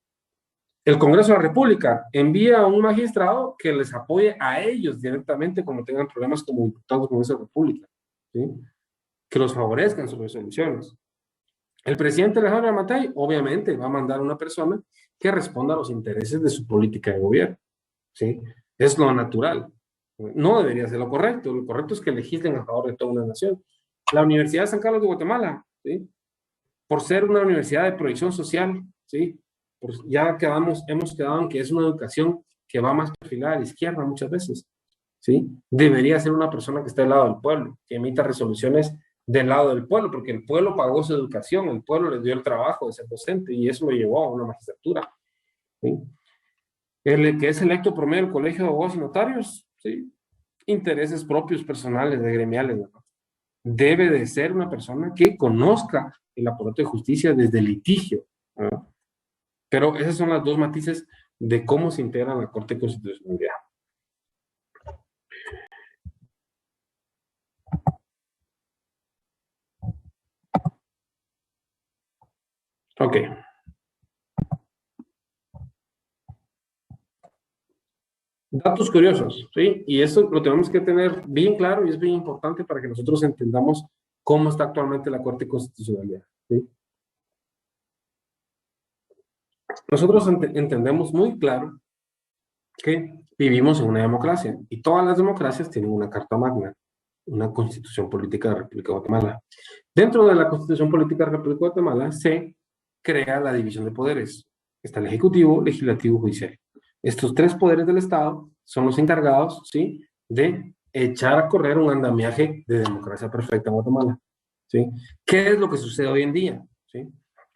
El Congreso de la República envía a un magistrado que les apoye a ellos directamente cuando tengan problemas como diputados del Congreso de la República, ¿sí? Que los favorezcan sus resoluciones. El presidente Alejandro Yamatei, obviamente, va a mandar a una persona que responda a los intereses de su política de gobierno, ¿sí? Es lo natural. No debería ser lo correcto es que legislen a favor de toda una nación. La Universidad de San Carlos de Guatemala, ¿sí? Por ser una universidad de proyección social, ¿sí? Ya hemos quedado en que es una educación que va más perfilada a la izquierda muchas veces, ¿sí? Debería ser una persona que esté al lado del pueblo, que emita resoluciones del lado del pueblo, porque el pueblo pagó su educación, el pueblo les dio el trabajo de ser docente y eso lo llevó a una magistratura, ¿sí? El que es electo por medio del Colegio de Abogados y Notarios, ¿sí? Intereses propios, personales, de gremiales, ¿no? Debe de ser una persona que conozca el aparato de justicia desde el litigio, ¿no? Pero esas son las dos matices de cómo se integra la Corte de Constitucionalidad. Ok. Datos curiosos, ¿sí? Y eso lo tenemos que tener bien claro y es bien importante para que nosotros entendamos cómo está actualmente la Corte de Constitucionalidad, ¿sí? Nosotros entendemos muy claro que vivimos en una democracia y todas las democracias tienen una Carta Magna, una Constitución Política de la República de Guatemala. Dentro de la Constitución Política de la República de Guatemala se crea la división de poderes. Está el Ejecutivo, Legislativo, Judicial. Estos tres poderes del Estado son los encargados, ¿sí?, de echar a correr un andamiaje de democracia perfecta en Guatemala, ¿sí? ¿Qué es lo que sucede hoy en día? ¿Sí?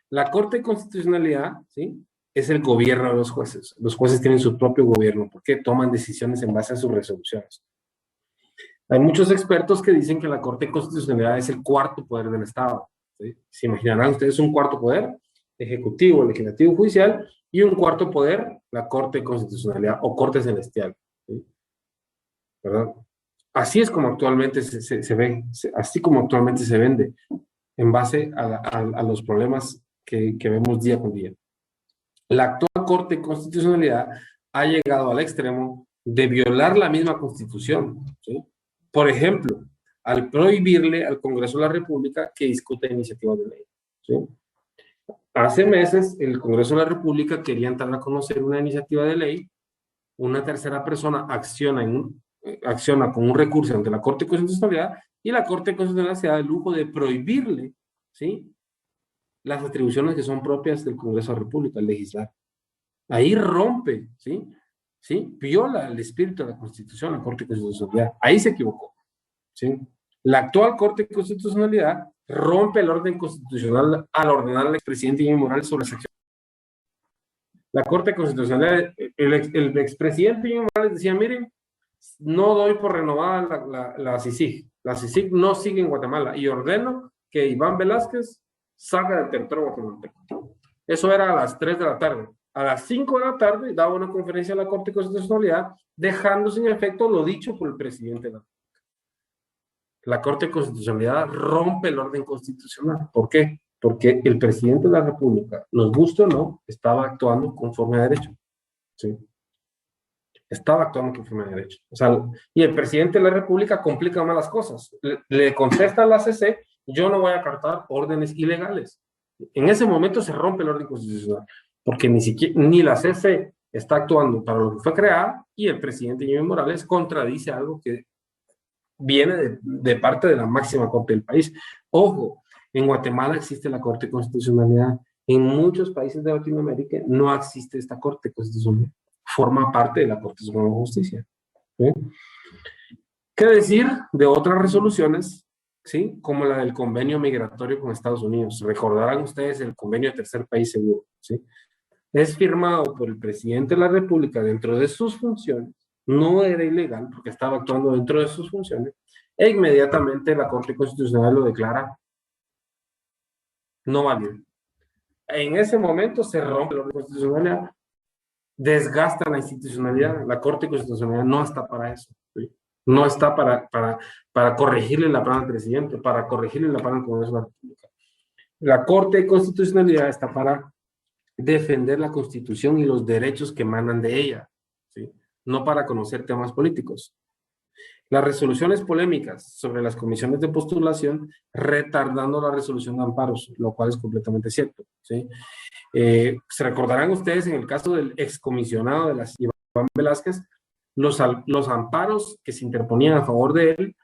La Corte de Constitucionalidad, ¿sí?, es el gobierno de los jueces. Los jueces tienen su propio gobierno porque toman decisiones en base a sus resoluciones. Hay muchos expertos que dicen que la Corte de Constitucionalidad es el cuarto poder del Estado, ¿sí? Se imaginarán ustedes un cuarto poder, ejecutivo, legislativo, judicial, y un cuarto poder, la Corte de Constitucionalidad o Corte Celestial, ¿sí? ¿Verdad? Así es como actualmente se ve, así como actualmente se vende, en base a los problemas que vemos día con día. La actual Corte de Constitucionalidad ha llegado al extremo de violar la misma Constitución, ¿sí? Por ejemplo, al prohibirle al Congreso de la República que discuta iniciativas de ley, ¿sí? Hace meses, el Congreso de la República quería entrar a conocer una iniciativa de ley, una tercera persona acciona con un recurso ante la Corte de Constitucionalidad y la Corte de Constitucionalidad se da el lujo de prohibirle, ¿sí?, las atribuciones que son propias del Congreso de la República, al legislar. Ahí rompe, ¿sí? ¿Sí? Viola el espíritu de la Constitución, la Corte de Constitucionalidad. Ahí se equivocó, ¿sí? La actual Corte de Constitucionalidad rompe el orden constitucional al ordenar al expresidente Jimmy Morales sobre las acciones. La Corte de Constitucionalidad, el expresidente Jimmy Morales decía, miren, no doy por renovada la CICIG. La CICIG no sigue en Guatemala y ordeno que Iván Velázquez salga del territorio guatemalteco. Eso era a las 3 de la tarde. A las 5 de la tarde daba una conferencia a la Corte de Constitucionalidad, dejando sin efecto lo dicho por el presidente de la República. La Corte de Constitucionalidad rompe el orden constitucional. ¿Por qué? Porque el presidente de la República, nos guste o no, estaba actuando conforme a derecho, ¿sí? Estaba actuando conforme a derecho. O sea, y el presidente de la República complica más las cosas. Le contesta a la CC, yo no voy a acatar órdenes ilegales. En ese momento se rompe el orden constitucional, porque ni la CC está actuando para lo que fue creada y el presidente Jimmy Morales contradice algo que viene de parte de la máxima corte del país. Ojo, en Guatemala existe la Corte de Constitucionalidad. En muchos países de Latinoamérica no existe esta Corte de Constitucionalidad. Forma parte de la Corte Suprema de Justicia, ¿sí? ¿Qué decir de otras resoluciones, ¿sí?, como la del convenio migratorio con Estados Unidos? Recordarán ustedes el convenio de tercer país seguro, ¿sí? Es firmado por el presidente de la República dentro de sus funciones, no era ilegal porque estaba actuando dentro de sus funciones, e inmediatamente la Corte Constitucional lo declara no válido. En ese momento se rompe la constitucionalidad, desgasta la institucionalidad. La Corte Constitucional no está para eso, ¿sí? No está para corregirle la plana al presidente, para corregirle la plana al Congreso de la República. La Corte de Constitucionalidad está para defender la Constitución y los derechos que emanan de ella, ¿sí? No para conocer temas políticos. Las resoluciones polémicas sobre las comisiones de postulación, retardando la resolución de amparos, lo cual es completamente cierto, ¿sí? Se recordarán ustedes en el caso del excomisionado de las Iván Velázquez, los amparos que se interponían a favor de él,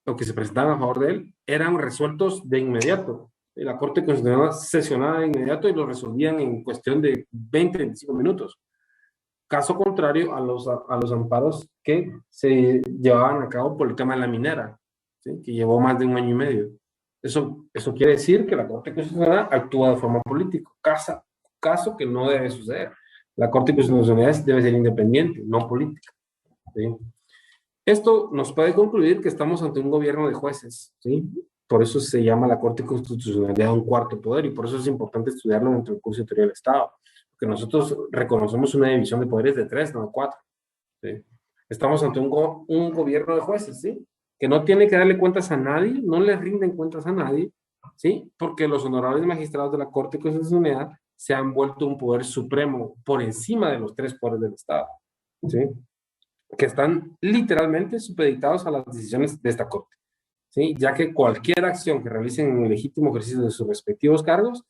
o que se presentaban a favor de él, eran resueltos de inmediato. La Corte Constitucional sesionaba de inmediato y lo resolvían en cuestión de 20-25 minutos. Caso contrario a los amparos que se llevaban a cabo por el tema de la minera, ¿sí? Que llevó más de 1 año y medio. Eso quiere decir que la Corte Constitucional actúa de forma política, caso que no debe suceder. La Corte Constitucional debe ser independiente, no política, ¿sí? Esto nos puede concluir que estamos ante un gobierno de jueces, ¿sí? Por eso se llama la Corte Constitucional de un cuarto poder, y por eso es importante estudiarlo dentro del curso de teoría del Estado, porque nosotros reconocemos una división de poderes de 3, no de 4, ¿sí? Estamos ante un gobierno de jueces, ¿sí? Que no tiene que darle cuentas a nadie, no le rinden cuentas a nadie, ¿sí? Porque los honorables magistrados de la Corte Constitucional se han vuelto un poder supremo por encima de los 3 poderes del Estado, ¿sí? Que están literalmente supeditados a las decisiones de esta Corte, ¿sí? Ya que cualquier acción que realicen en el legítimo ejercicio de sus respectivos cargos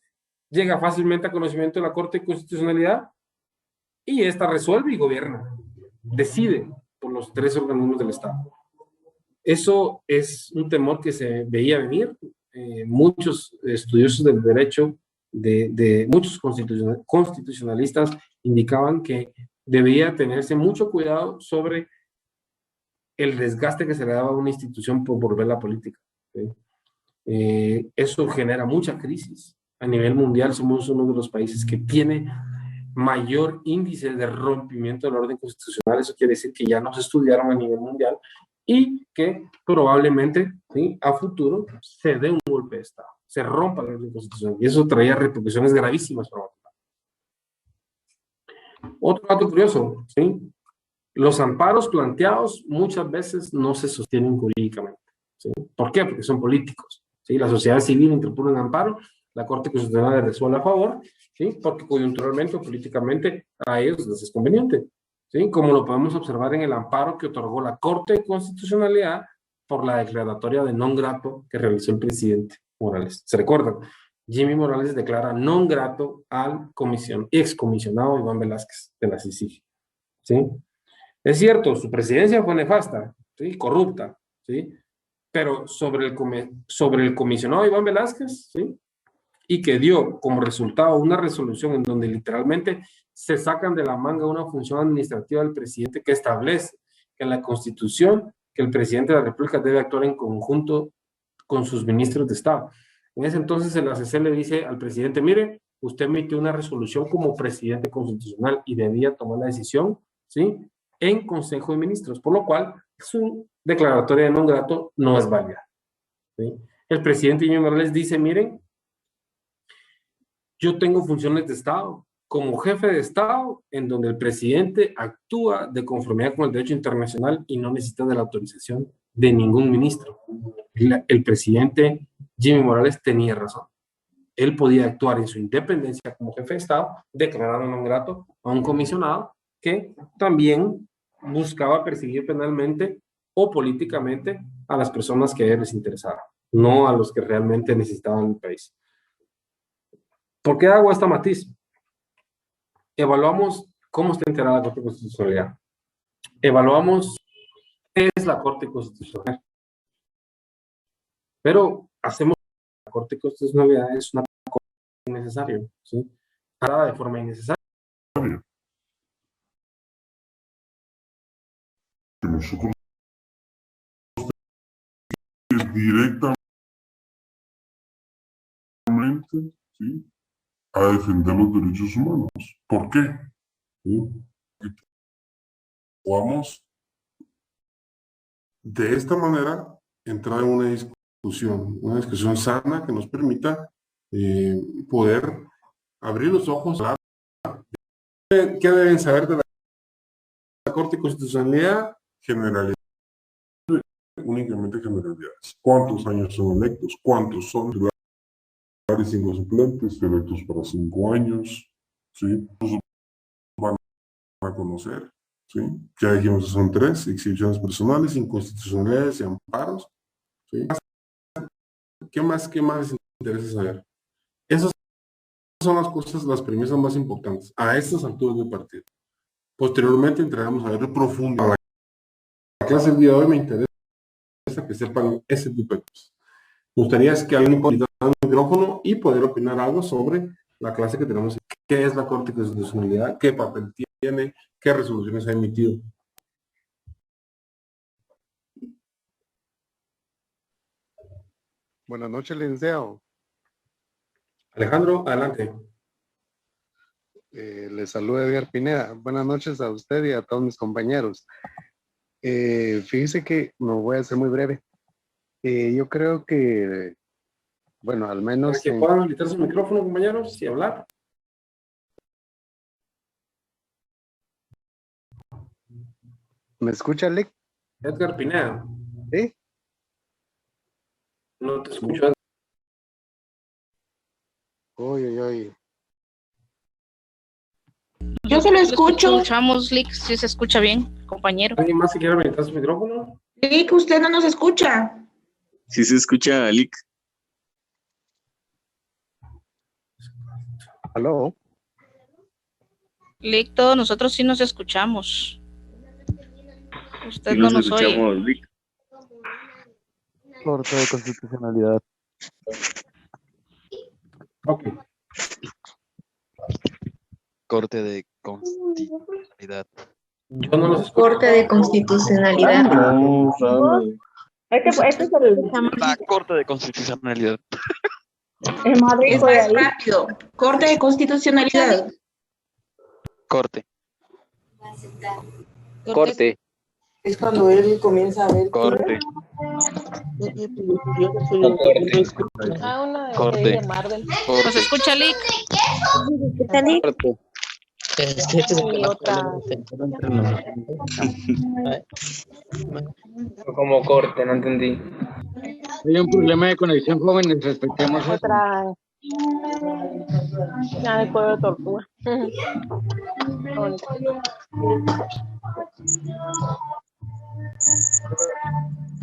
llega fácilmente a conocimiento de la Corte de Constitucionalidad y esta resuelve y gobierna, decide por los 3 organismos del Estado. Eso es un temor que se veía venir. Muchos estudiosos del derecho, de muchos constitucionalistas indicaban que debía tenerse mucho cuidado sobre el desgaste que se le daba a una institución por volverla política, ¿sí? Eso genera mucha crisis. A nivel mundial somos uno de los países que tiene mayor índice de rompimiento del orden constitucional. Eso quiere decir que ya no se estudiaron a nivel mundial y que probablemente, ¿sí?, a futuro se dé un golpe de Estado, se rompa el orden constitucional, y eso traía repercusiones gravísimas para Guatemala. Otro dato curioso, ¿sí? Los amparos planteados muchas veces no se sostienen jurídicamente, ¿sí? ¿Por qué? Porque son políticos, ¿sí? La sociedad civil interpone un amparo, la Corte Constitucional le resuelve a favor, ¿sí? Porque coyunturalmente o políticamente a ellos les es conveniente, ¿sí? Como lo podemos observar en el amparo que otorgó la Corte de Constitucionalidad por la declaratoria de non grato que realizó el presidente Morales. ¿Se recuerdan? Jimmy Morales declara non grato al excomisionado Iván Velázquez de la CICIG, ¿sí? Es cierto, su presidencia fue nefasta, ¿sí?, corrupta, ¿sí?, pero sobre el comisionado Iván Velázquez, ¿sí?, y que dio como resultado una resolución en donde literalmente se sacan de la manga una función administrativa del presidente que establece que en la Constitución que el presidente de la República debe actuar en conjunto con sus ministros de Estado. En ese entonces el ACC le dice al presidente, mire, usted emitió una resolución como presidente constitucional y debía tomar la decisión, ¿sí?, en Consejo de Ministros, por lo cual su declaratoria de non grato no es válida, ¿sí? El presidente Jimmy Morales dice, miren, yo tengo funciones de Estado, como jefe de Estado, en donde el presidente actúa de conformidad con el derecho internacional y no necesita de la autorización de ningún ministro. El presidente Jimmy Morales tenía razón. Él podía actuar en su independencia como jefe de Estado, declarando non grato a un comisionado que también buscaba perseguir penalmente o políticamente a las personas que a él les interesaban, no a los que realmente necesitaban el país. ¿Por qué hago esta matiz? Evaluamos cómo está integrada la Corte de Constitucionalidad. Evaluamos qué es la Corte Constitucional. Pero hacemos la Corte de Constitucionalidad es una cosa innecesaria, ¿sí? Parada de forma innecesaria. Que nosotros directamente, ¿sí?, a defender los derechos humanos. ¿Por qué? ¿Sí? Podamos de esta manera entrar en una discusión sana que nos permita poder abrir los ojos a ¿qué deben saber de la Corte de Constitucionalidad? Generalidades, únicamente generalidades. ¿Cuántos años son electos? ¿Cuántos son titulares y suplentes electos para 5 años? ¿sí? Pues van a conocer, ¿sí? Ya dijimos que son 3, exhibiciones personales, inconstitucionalidades y amparos, ¿sí? ¿Qué más les interesa saber? Esas son las cosas, las premisas más importantes a estas alturas del partido. Posteriormente entraremos a ver profundo. La clase del día de hoy me interesa que sepan ese tipo de cosas. Me gustaría que alguien pudiera dar el micrófono y poder opinar algo sobre la clase que tenemos. ¿Qué es la Corte de Constitucionalidad? ¿Qué papel tiene? ¿Qué resoluciones ha emitido? Buenas noches, licenciado. Alejandro, adelante. Le saluda Edgar Pineda. Buenas noches a usted y a todos mis compañeros. Fíjese que me voy a hacer muy breve. Yo creo que, bueno, al Para menos... que puedan habilitar su micrófono, compañeros, y hablar. ¿Me escucha, Lick? Edgar Pineda. ¿Sí? No te escucho. Uy, uy, uy. Yo se lo escucho. Escuchamos, Lick, si se escucha bien, compañero. ¿Alguien más que quiera habilitar su micrófono? Lick, usted no nos escucha. Sí se escucha, Lick. ¿Aló? Lick, todos nosotros sí nos escuchamos. Usted Sí no nos nos oye. escuchamos, Lick. Corte de Constitucionalidad. Ok. Corte de Constitucionalidad. Yo no los escucho. Corte de Constitucionalidad. No, Rami. Este es el... La Corte de Constitucionalidad. Es más rico de ahí. Rápido. Corte de Constitucionalidad. Corte. Corte. Es cuando él comienza a ver. Corte. Ah, una Corte. de Marvel. ¿Nos escucha, Lick? Corte. Y otra. Como corte, no entendí. Hay un problema de conexión, jóvenes, respetemos eso. Otra. Ya de Pueblo de Tortuga.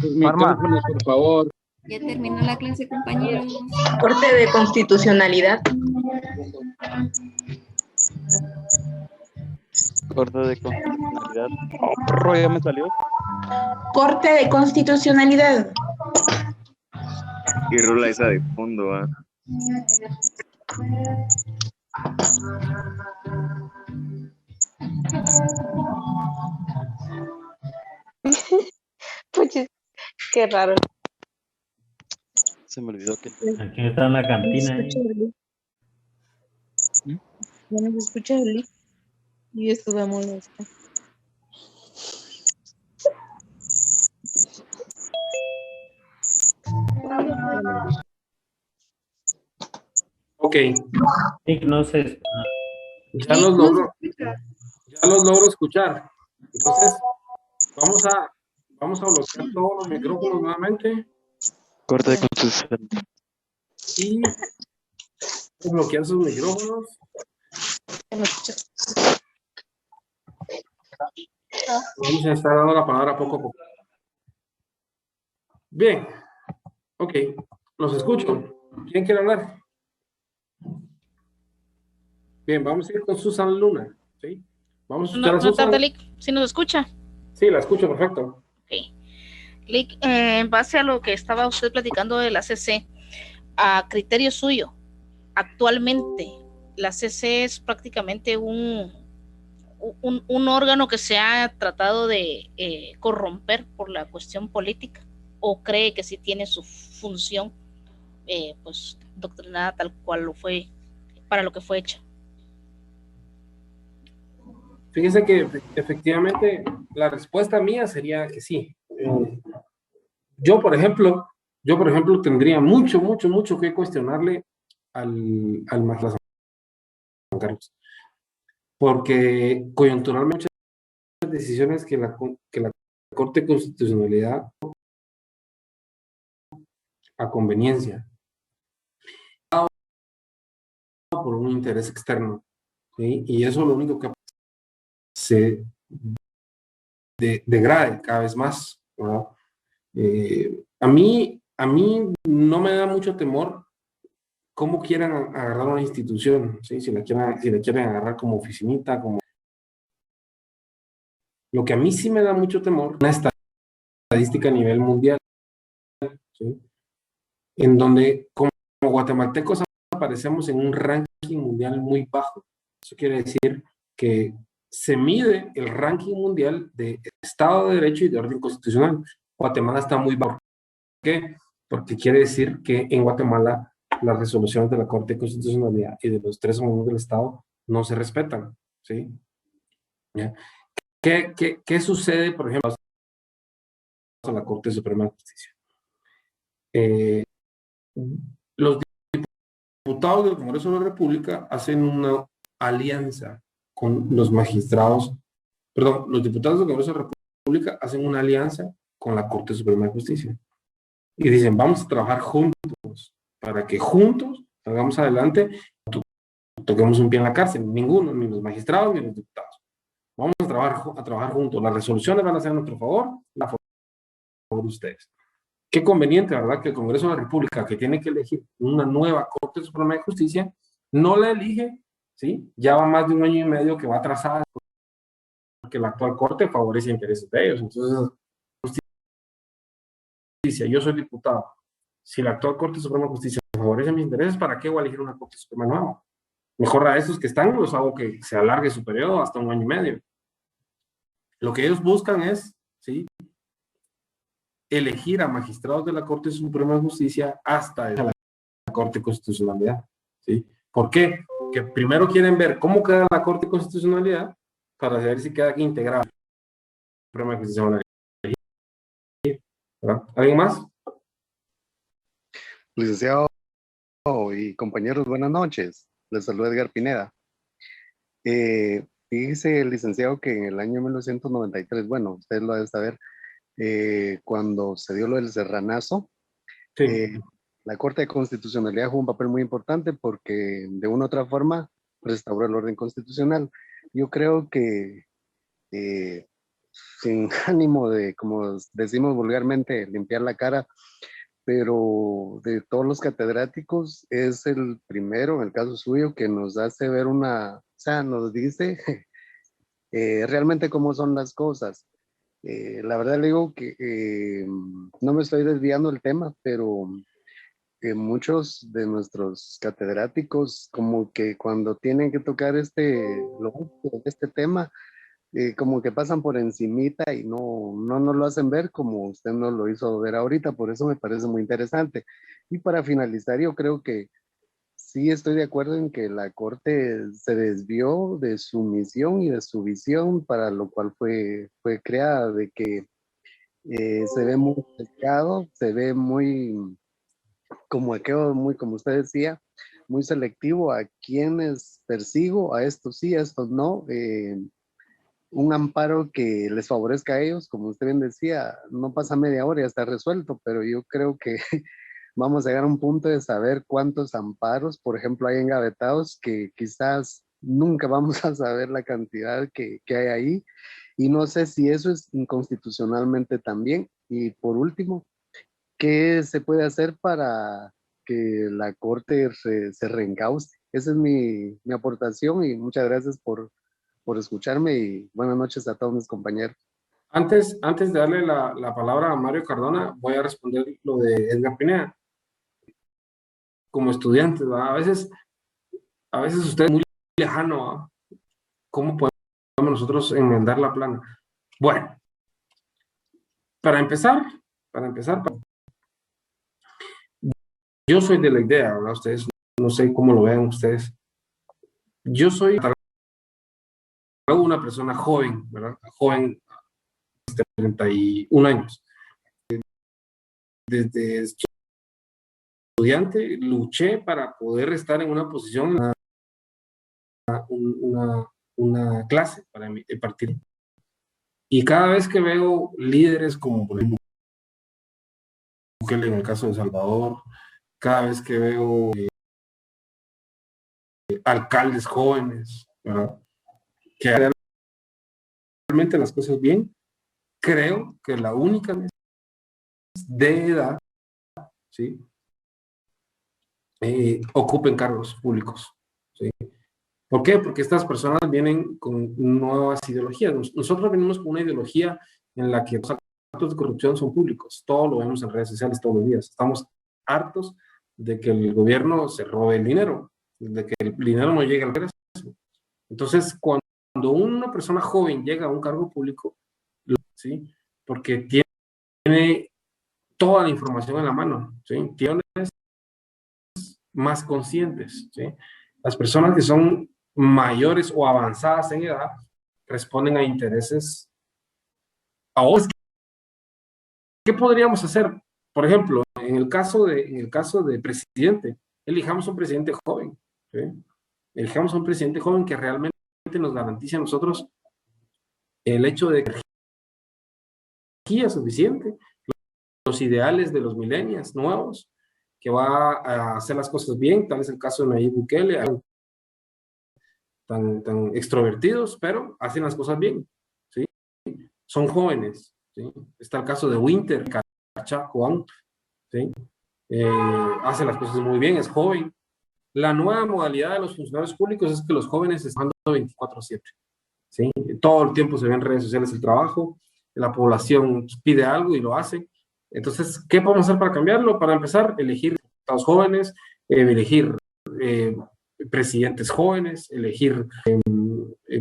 Sus micrófonos, por favor. Ya terminó la clase, compañeros. Corte de Constitucionalidad. Corte de Constitucionalidad. Oh, perro, ya me salió. Corte de Constitucionalidad. Y rola esa de fondo, ¿ah? Puches, qué raro. Se me olvidó que... Aquí está en la cantina. Ya no se escucha el Lick. Y esto da molesta. Ok. Lick, no sé. Ya los logro escuchar. Entonces, vamos a bloquear todos los micrófonos nuevamente Corte de Constitucionalidad. y bloquear sus micrófonos. Vamos a estar dando la palabra poco a poco. Bien. Ok. Los escucho. ¿Quién quiere hablar? Bien, vamos a ir con Susan Luna. ¿Sí? Vamos a escuchar a Buenas Susan. tardes, Lick. ¿Sí nos escucha? Sí, la escucho perfecto. Ok. Lick, en base a lo que estaba usted platicando de la CC, a criterio suyo, actualmente la CC es prácticamente un órgano que se ha tratado de corromper por la cuestión política, o cree que sí tiene su función pues doctrinada tal cual lo fue, para lo que fue hecha. Fíjese que efectivamente la respuesta mía sería que sí. Yo, por ejemplo, tendría mucho que cuestionarle al Mazatlán San Carlos, porque coyunturalmente muchas decisiones que la Corte de Constitucionalidad a conveniencia por un interés externo, ¿sí? Y eso lo único que se degrade cada vez más, ¿verdad? A mí no me da mucho temor cómo quieran agarrar una institución, ¿sí? Si la quieren agarrar como oficinita, como... Lo que a mí sí me da mucho temor, una estadística a nivel mundial, ¿sí? En donde como guatemaltecos aparecemos en un ranking mundial muy bajo. Eso quiere decir que se mide el ranking mundial de Estado de Derecho y de orden constitucional. Guatemala está muy bajo. ¿Por qué? Porque quiere decir que en Guatemala las resoluciones de la Corte de Constitucionalidad y de los 3 órganos del Estado no se respetan, ¿sí? ¿Ya? ¿Qué sucede, por ejemplo, en la Corte Suprema de Justicia? Los diputados del Congreso de la República hacen una alianza con los magistrados, perdón, los diputados del Congreso de la República hacen una alianza con la Corte Suprema de Justicia y dicen, vamos a trabajar juntos para que juntos salgamos adelante, toquemos un pie en la cárcel, ninguno, ni los magistrados ni los diputados. Vamos a trabajar juntos, las resoluciones van a ser a nuestro favor, a favor de ustedes. Qué conveniente, ¿verdad? Que el Congreso de la República, que tiene que elegir una nueva Corte Suprema de Justicia, no la elige, ¿sí? Ya va más de 1 año y medio que va atrasada, porque la actual Corte favorece intereses de ellos. Entonces, justicia, yo soy diputado. Si la actual Corte Suprema de Justicia favorece mis intereses, ¿para qué voy a elegir una Corte Suprema nueva? Mejor a esos que están, los hago que se alargue su periodo hasta 1 año y medio. Lo que ellos buscan es, ¿sí?, elegir a magistrados de la Corte Suprema de Justicia hasta la Corte de Constitucionalidad, ¿sí? ¿Por qué? Porque primero quieren ver cómo queda la Corte de Constitucionalidad para saber si queda aquí integrada la Suprema de Justicia. ¿Verdad? ¿Alguien más? Licenciado y compañeros, buenas noches. Les saluda Edgar Pineda. Fíjese, licenciado, que en el año 1993, bueno, usted lo debe saber, cuando se dio lo del Serranazo, sí. La Corte de Constitucionalidad jugó un papel muy importante porque de una u otra forma restauró el orden constitucional. Yo creo que sin ánimo de, como decimos vulgarmente, limpiar la cara, pero de todos los catedráticos es el primero, en el caso suyo, que nos hace ver o sea, nos dice realmente cómo son las cosas. La verdad le digo que no me estoy desviando del tema, pero muchos de nuestros catedráticos como que cuando tienen que tocar este tema, como que pasan por encimita y no nos lo hacen ver como usted nos lo hizo ver ahorita, por eso me parece muy interesante. Y para finalizar, yo creo que sí estoy de acuerdo en que la Corte se desvió de su misión y de su visión para lo cual fue creada, de que se ve muy pescado, se ve muy, como usted decía, muy selectivo a quienes persigo, a estos sí, a estos no. Un amparo que les favorezca a ellos, como usted bien decía, no pasa media hora y ya está resuelto, pero yo creo que vamos a llegar a un punto de saber cuántos amparos, por ejemplo, hay engavetados que quizás nunca vamos a saber la cantidad que hay ahí, y no sé si eso es inconstitucionalmente también. Y por último, ¿qué se puede hacer para que la Corte se reencauce? Esa es mi aportación y muchas gracias por escucharme y buenas noches a todos mis compañeros. Antes de darle la palabra a Mario Cardona, voy a responder lo de Edgar Pineda. Como estudiante, ¿verdad? A veces usted es muy lejano, ¿verdad? ¿Cómo podemos nosotros enmendar la plana? Bueno, para empezar, yo soy de la idea, ¿verdad? Ustedes, no sé cómo lo vean ustedes. Yo soy una persona joven, ¿verdad? Joven, 31 años. Desde estudiante luché para poder estar en una posición, una clase para impartir. Y cada vez que veo líderes como por ejemplo en el caso de Salvador, cada vez que veo alcaldes jóvenes, ¿verdad? Que haga realmente las cosas bien. Creo que la única de edad, ¿sí? Ocupen cargos públicos, ¿sí? ¿Por qué? Porque estas personas vienen con nuevas ideologías. Nosotros venimos con una ideología en la que los actos de corrupción son públicos. Todo lo vemos en redes sociales todos los días. Estamos hartos de que el gobierno se robe el dinero, de que el dinero no llegue al Congreso. Entonces, cuando una persona joven llega a un cargo público, ¿sí? Porque tiene toda la información en la mano, ¿sí? Tiene más conscientes, ¿sí? Las personas que son mayores o avanzadas en edad responden a intereses. Ahora, ¿qué podríamos hacer? Por ejemplo, en el caso de presidente, elijamos un presidente joven, ¿sí? Elijamos un presidente joven que realmente nos garantice a nosotros el hecho de que energía suficiente, los ideales de los millennials nuevos, que va a hacer las cosas bien. Tal es el caso de Nayib Bukele, tan extrovertidos, pero hacen las cosas bien, ¿sí? Son jóvenes, ¿sí? Está el caso de Winter Juan, ¿sí? Hace las cosas muy bien, es joven. La nueva modalidad de los funcionarios públicos es que los jóvenes están 24/7, ¿sí? Todo el tiempo se ve en redes sociales el trabajo, la población pide algo y lo hace. Entonces, ¿qué podemos hacer para cambiarlo? Para empezar, elegir a los jóvenes, elegir presidentes jóvenes, elegir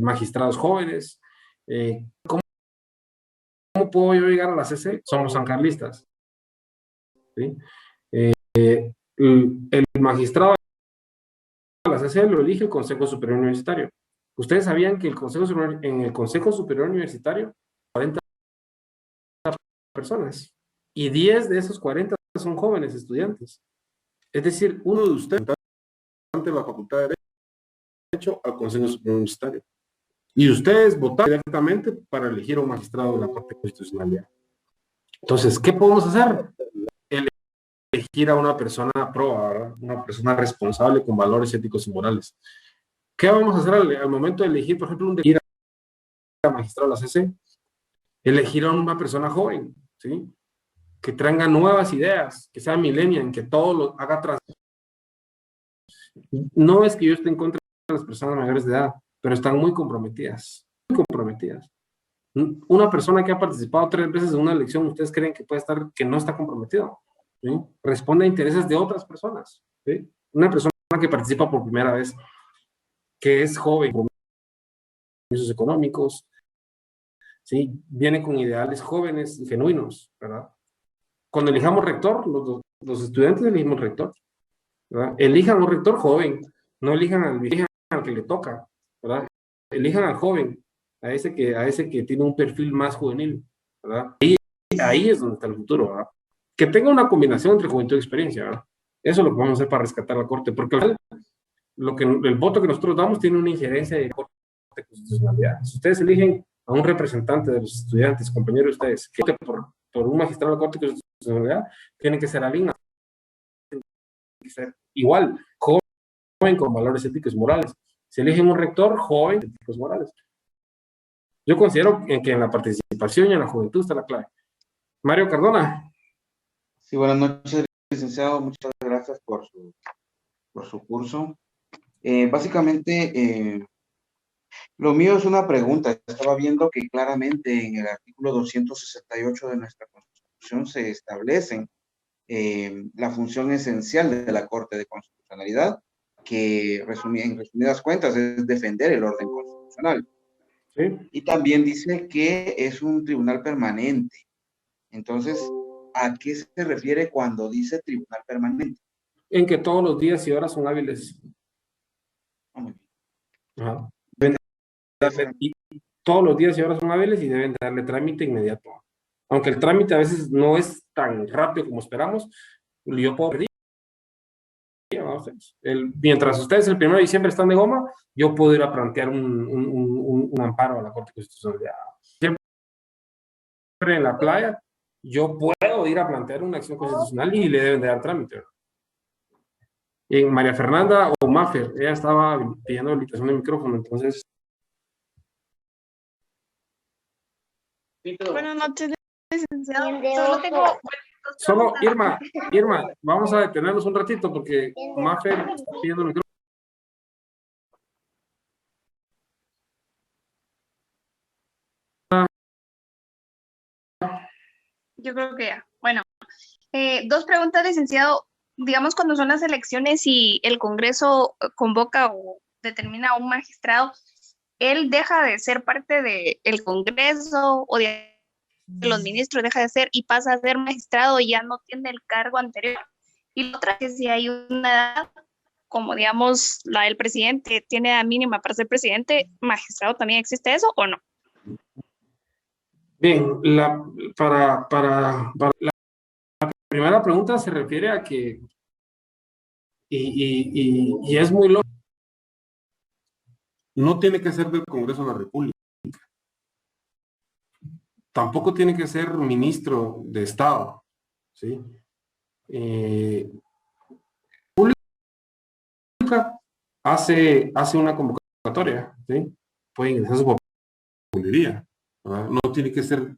magistrados jóvenes. ¿Cómo puedo yo llegar a la CC? Somos sancarlistas, ¿sí? El magistrado de la CC lo elige el Consejo Superior Universitario. ¿Ustedes sabían que en el Consejo Superior Universitario 40 personas y 10 de esos 40 son jóvenes estudiantes? Es decir, uno de ustedes ante la Facultad de Derecho al Consejo Superior Universitario. Y ustedes votaron directamente para elegir a un magistrado de la Corte Constitucional. Entonces, ¿qué podemos hacer? Elegir a una persona proba, ¿verdad? Una persona responsable con valores éticos y morales. ¿Qué vamos a hacer al momento de elegir, por ejemplo, elegir a magistrado de la CC? Elegir a una persona joven, ¿sí? Que traiga nuevas ideas, que sea millennial, que todo lo haga tras. No es que yo esté en contra de las personas mayores de edad, pero están muy comprometidas, muy comprometidas. Una persona que ha participado 3 veces en una elección, ¿ustedes creen que puede estar, que no está comprometido? ¿Sí? Responde a intereses de otras personas, ¿sí? Una persona que participa por primera vez, que es joven, con compromisos económicos, ¿sí? Viene con ideales jóvenes y genuinos, ¿verdad? Cuando elijamos rector, los estudiantes elegimos rector, ¿verdad? Elijan un rector joven, no elijan al que le toca, ¿verdad? Elijan al joven, a ese que tiene un perfil más juvenil, ¿verdad? Ahí es donde está el futuro, ¿verdad? Que tenga una combinación entre juventud y experiencia, ¿verdad? Eso es lo que vamos a hacer para rescatar la Corte, porque el voto que nosotros damos tiene una injerencia de Corte de Constitucionalidad. Si ustedes eligen a un representante de los estudiantes, compañeros de ustedes, que por un magistrado de la Corte de Constitucionalidad, tienen que ser alineados, tienen que ser igual, joven con valores éticos y morales. Si eligen un rector, joven, éticos y morales. Yo considero que en la participación y en la juventud está la clave. Mario Cardona. Sí, buenas noches, licenciado. Muchas gracias por su curso. Básicamente, lo mío es una pregunta. Estaba viendo que claramente en el artículo 268 de nuestra Constitución se establecen la función esencial de la Corte de Constitucionalidad, que en resumidas cuentas es defender el orden constitucional. ¿Sí? Y también dice que es un tribunal permanente. Entonces, ¿a qué se refiere cuando dice tribunal permanente? En que todos los días y horas son hábiles. Ajá. Todos los días y horas son hábiles y deben darle trámite inmediato. Aunque el trámite a veces no es tan rápido como esperamos, yo puedo pedir. Mientras ustedes el 1 de diciembre están de goma, yo puedo ir a plantear un amparo a la Corte Constitucional. Siempre en la playa, yo puedo ir a plantear una acción constitucional y le deben de dar trámite. En María Fernanda o Mafer, ella estaba pidiendo habilitación de micrófono, entonces. Buenas noches, licenciado. Solo tengo... Solo, Irma, vamos a detenernos un ratito porque Mafer está pidiendo el micrófono. Yo creo que ya. Bueno, dos preguntas, licenciado. Digamos, cuando son las elecciones y el Congreso convoca o determina a un magistrado, ¿él deja de ser parte del Congreso o de los ministros, deja de ser y pasa a ser magistrado y ya no tiene el cargo anterior? Y la otra es si hay una edad, como digamos la del presidente, tiene edad mínima para ser presidente, magistrado, ¿también existe eso o no? Bien, para la primera pregunta se refiere a que, y es muy lógico. No tiene que ser del Congreso de la República. Tampoco tiene que ser ministro de Estado, ¿sí? Pública hace una convocatoria, ¿sí? Puede ingresar su papelería, ¿verdad? No tiene que ser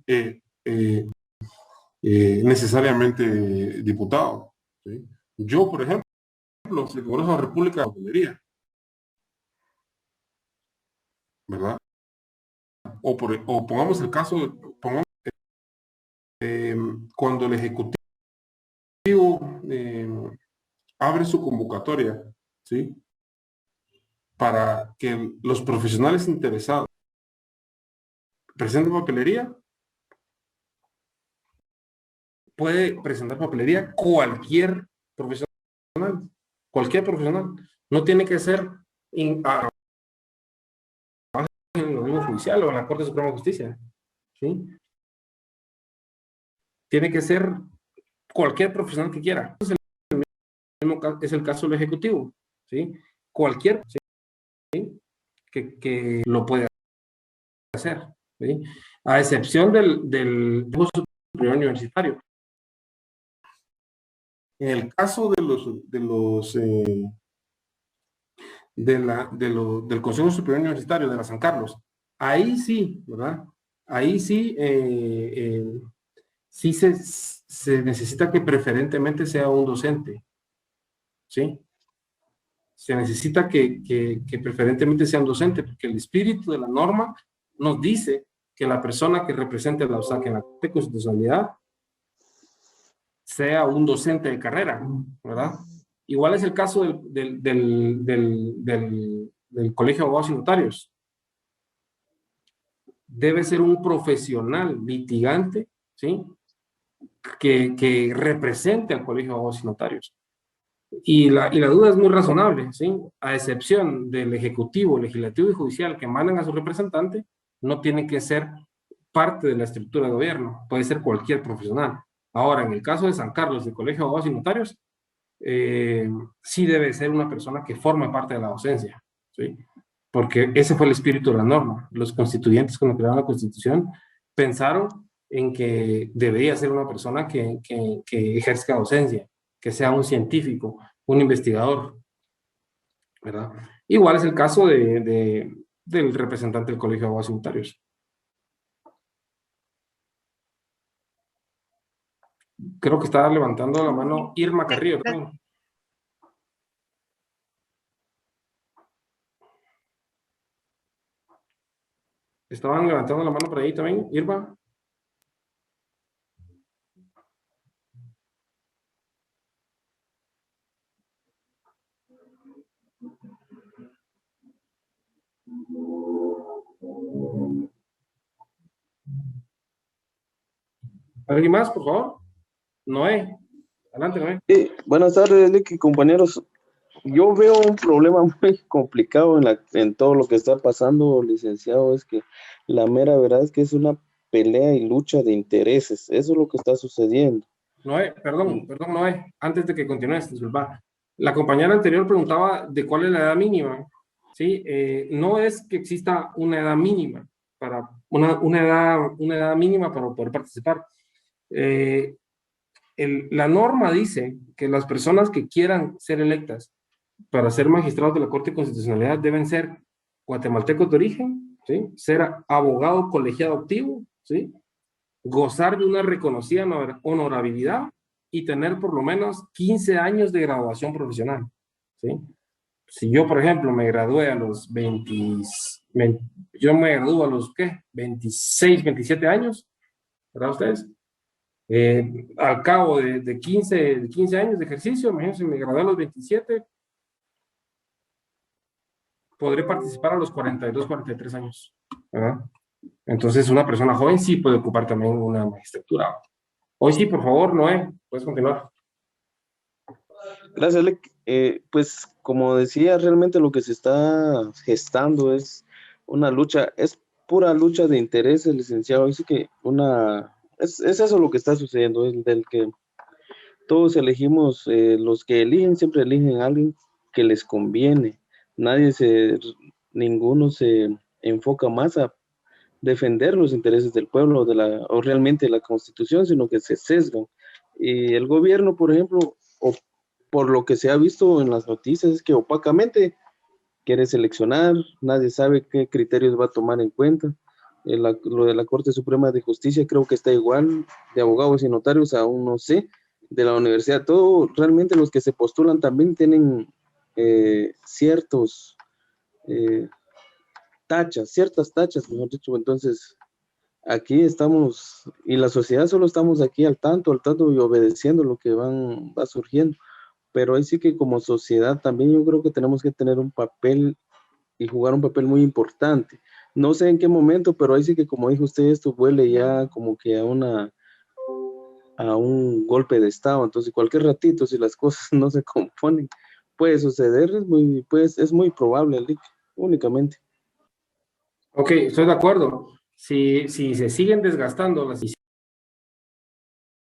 necesariamente diputado, ¿sí? Yo, por ejemplo, si el Congreso de la República papelería, ¿verdad? O pongamos el caso, cuando el Ejecutivo abre su convocatoria, ¿sí? Para que los profesionales interesados presenten papelería, puede presentar papelería cualquier profesional, no tiene que ser en el organismo judicial o en la Corte Suprema de Justicia, ¿sí? Tiene que ser cualquier profesional que quiera. Es el caso del Ejecutivo, ¿sí? Cualquier, ¿sí? que lo puede hacer, ¿sí? A excepción del superior universitario. En el caso del Consejo Superior Universitario de la San Carlos, ahí sí, ¿verdad? Ahí sí, sí se necesita que preferentemente sea un docente, ¿sí? Se necesita que preferentemente sea un docente, porque el espíritu de la norma nos dice que la persona que represente la USAC en la Corte de Constitucionalidad sea un docente de carrera, ¿verdad? Igual es el caso del Colegio de Abogados y Notarios. Debe ser un profesional litigante, ¿sí? Que represente al Colegio de Abogados y Notarios. Y la duda es muy razonable, ¿sí? A excepción del Ejecutivo, Legislativo y Judicial que mandan a su representante, no tiene que ser parte de la estructura de gobierno, puede ser cualquier profesional. Ahora, en el caso de San Carlos, del Colegio de Abogados y Notarios, sí debe ser una persona que forme parte de la docencia, ¿sí? Porque ese fue el espíritu de la norma. Los constituyentes, cuando crearon la Constitución, pensaron en que debería ser una persona que ejerzca docencia, que sea un científico, un investigador, ¿verdad? Igual es el caso del representante del Colegio de Abogados y Notarios. Creo que estaba levantando la mano Irma Carrillo también. Estaban levantando la mano por ahí también, Irma. ¿Alguien más, por favor? Noé. Adelante, Noé. Buenas tardes, Lick y compañeros. Yo veo un problema muy complicado en todo lo que está pasando, licenciado. Es que la mera verdad es que es una pelea y lucha de intereses. Eso es lo que está sucediendo. Noé, perdón, Noé. Antes de que continúes, disculpa. La compañera anterior preguntaba de cuál es la edad mínima. ¿Sí? No es que exista una edad mínima para una edad mínima para poder participar. La norma dice que las personas que quieran ser electas para ser magistrados de la Corte de Constitucionalidad deben ser guatemaltecos de origen, ¿sí? Ser abogado colegiado activo, ¿sí? Gozar de una reconocida honorabilidad y tener por lo menos 15 años de graduación profesional, ¿sí? Si yo, por ejemplo, me gradué a los 20, yo me gradúo a los, ¿qué? 26, 27 años, ¿verdad ustedes? Al cabo de 15 años de ejercicio, imagínense, me gradué a los 27, podré participar a los 42, 43 años, ¿verdad? Entonces, una persona joven sí puede ocupar también una magistratura. Hoy sí, por favor, Noé, puedes continuar. Gracias, Alec. Pues como decía, realmente lo que se está gestando es una lucha, es pura lucha de intereses, licenciado. Dice que es eso lo que está sucediendo, es del que todos elegimos, los que eligen siempre eligen a alguien que les conviene. Ninguno se enfoca más a defender los intereses del pueblo o realmente la Constitución, sino que se sesgan. Y el gobierno, por ejemplo, por lo que se ha visto en las noticias, es que opacamente quiere seleccionar, nadie sabe qué criterios va a tomar en cuenta. Lo de la Corte Suprema de Justicia creo que está igual, de abogados y notarios aún no sé, de la universidad, todo, realmente los que se postulan también tienen ciertas tachas, mejor dicho. Entonces aquí estamos, y la sociedad solo estamos aquí al tanto y obedeciendo lo que va surgiendo. Pero ahí sí que como sociedad también yo creo que tenemos que tener un papel y jugar un papel muy importante. No sé en qué momento, pero ahí sí que como dijo usted, esto huele ya como que a un golpe de estado. Entonces cualquier ratito, si las cosas no se componen, puede suceder, es muy probable, únicamente. Ok, estoy de acuerdo. Si se siguen desgastando, si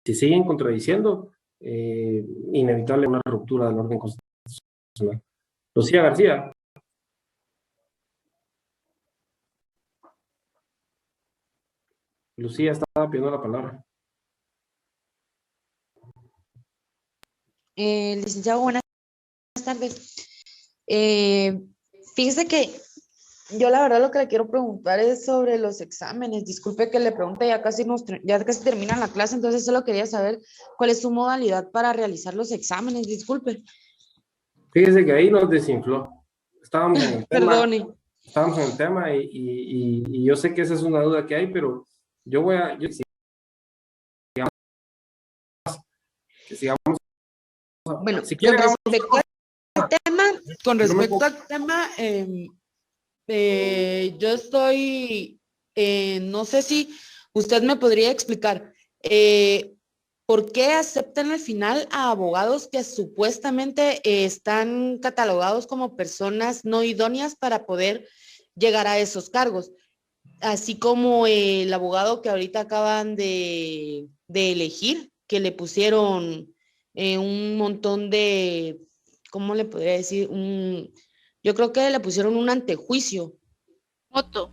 siguen contradiciendo, inevitable una ruptura del orden constitucional. Lucía García. Lucía estaba pidiendo la palabra. Licenciado, buenas tardes. Fíjese que yo la verdad lo que le quiero preguntar es sobre los exámenes. Disculpe que le pregunte, ya casi termina la clase, entonces solo quería saber cuál es su modalidad para realizar los exámenes. Disculpe. Fíjese que ahí nos desinfló. Estábamos en el tema. Perdone. Estábamos en el tema y yo sé que esa es una duda que hay, pero yo voy a... que sigamos. Bueno, si con respecto al tema, yo estoy, no sé si usted me podría explicar por qué aceptan al final a abogados que supuestamente están catalogados como personas no idóneas para poder llegar a esos cargos, así como el abogado que ahorita acaban de elegir, que le pusieron un montón de, ¿cómo le podría decir? Yo creo que le pusieron un antejuicio. Otto.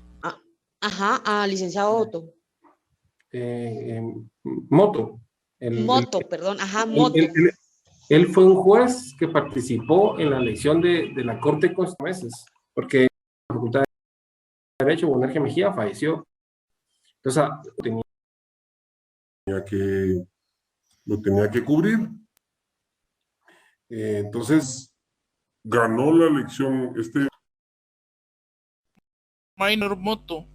Ajá, a licenciado Otto. Moto. Perdón, ajá, Moto. Él fue un juez que participó en la elección de la Corte con meses, porque la Facultad de Derecho, Bonergia Mejía, falleció. Entonces, lo tenía que cubrir. Entonces, ganó la elección Minor Moto.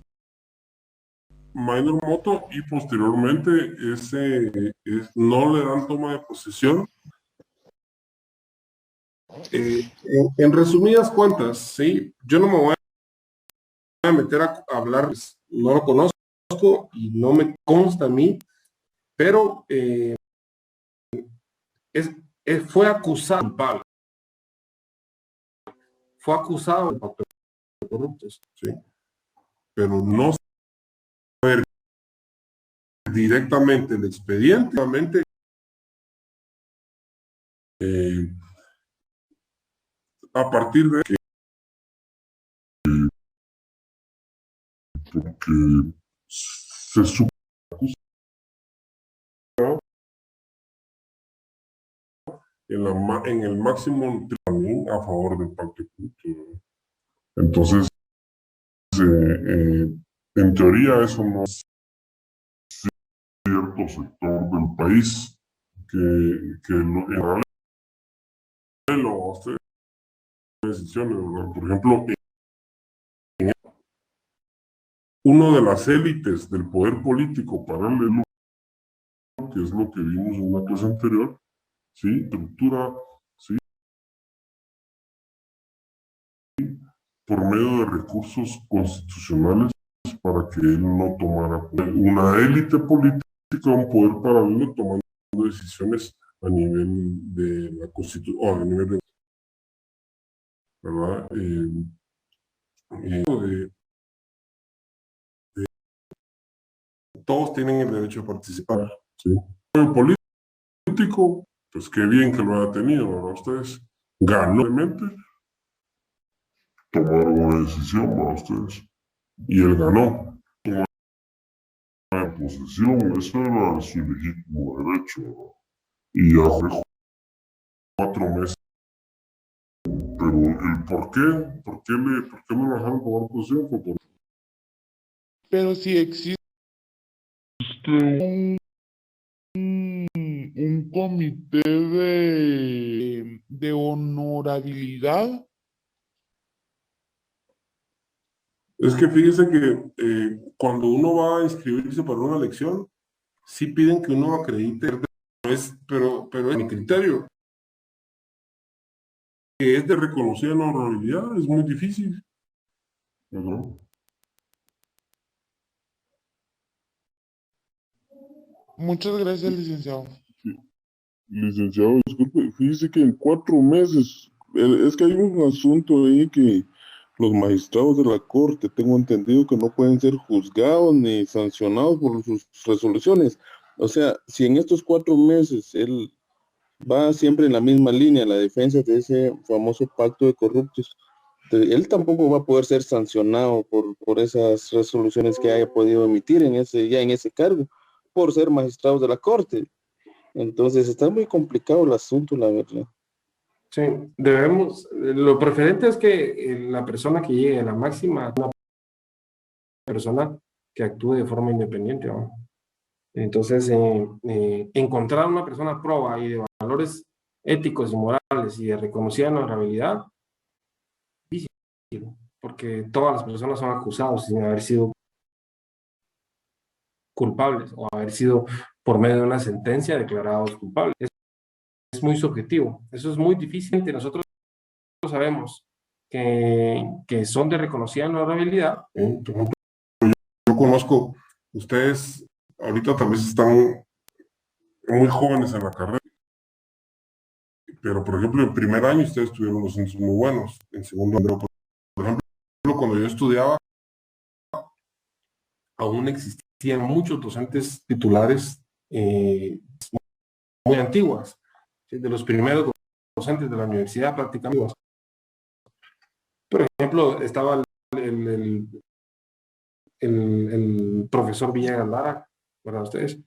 Y posteriormente no le dan toma de posesión. En resumidas cuentas, ¿sí? Yo no me voy a meter a hablar, no lo conozco y no me consta a mí, pero fue acusado culpable. Fue acusado de corruptos, ¿sí? Pero no saber directamente el expediente, a partir de que se en el máximo también a favor del pacto de cultura. Entonces, en teoría eso no es cierto sector del país que en realidad lo hace decisiones, ¿verdad? Por ejemplo, uno de las élites del poder político paralelo, que es lo que vimos en una clase anterior, ¿sí? Estructura, ¿sí? Por medio de recursos constitucionales para que él no tomara una élite política, un poder paralelo tomando decisiones a nivel de la Constitución, o a nivel de, ¿verdad? Todos tienen el derecho a participar, ¿sí? El político, pues qué bien que lo haya tenido, ¿verdad? Ustedes ganó, obviamente, tomaron una decisión, ¿verdad? Ustedes, y él ganó, tomó una posesión, eso era su legítimo derecho, ¿verdad? Y hace 4 meses. Pero el por qué me dejaron tomar posesión fue por... Pero si existe un comité de honorabilidad. Es que fíjese que cuando uno va a inscribirse para una elección, sí piden que uno acredite, pero es mi criterio, que es de reconocida honorabilidad, es muy difícil. ¿No? Muchas gracias, licenciado. Licenciado, disculpe, fíjese que en 4 meses, es que hay un asunto ahí que los magistrados de la Corte, tengo entendido que no pueden ser juzgados ni sancionados por sus resoluciones. O sea, si en estos 4 meses él va siempre en la misma línea, la defensa de ese famoso pacto de corruptos, él tampoco va a poder ser sancionado por esas resoluciones que haya podido emitir ya en ese cargo, por ser magistrados de la Corte. Entonces está muy complicado el asunto, la verdad. Sí, lo preferente es que la persona que llegue a la máxima, una persona que actúe de forma independiente, ¿no? Entonces, encontrar una persona proba y de valores éticos y morales y de reconocida honorabilidad, es difícil, porque todas las personas son acusados sin haber sido culpables o haber sido por medio de una sentencia declarados culpables. Es muy subjetivo, eso es muy difícil. Nosotros sabemos que son de reconocida honorabilidad. Yo conozco, ustedes ahorita tal vez están muy jóvenes en la carrera, pero por ejemplo en primer año ustedes tuvieron docentes muy buenos, en segundo año, por ejemplo, cuando yo estudiaba, aún existían muchos docentes titulares muy antiguas, ¿sí? De los primeros docentes de la universidad prácticamente. Por ejemplo, estaba el profesor Villegas Lara, ¿verdad ustedes?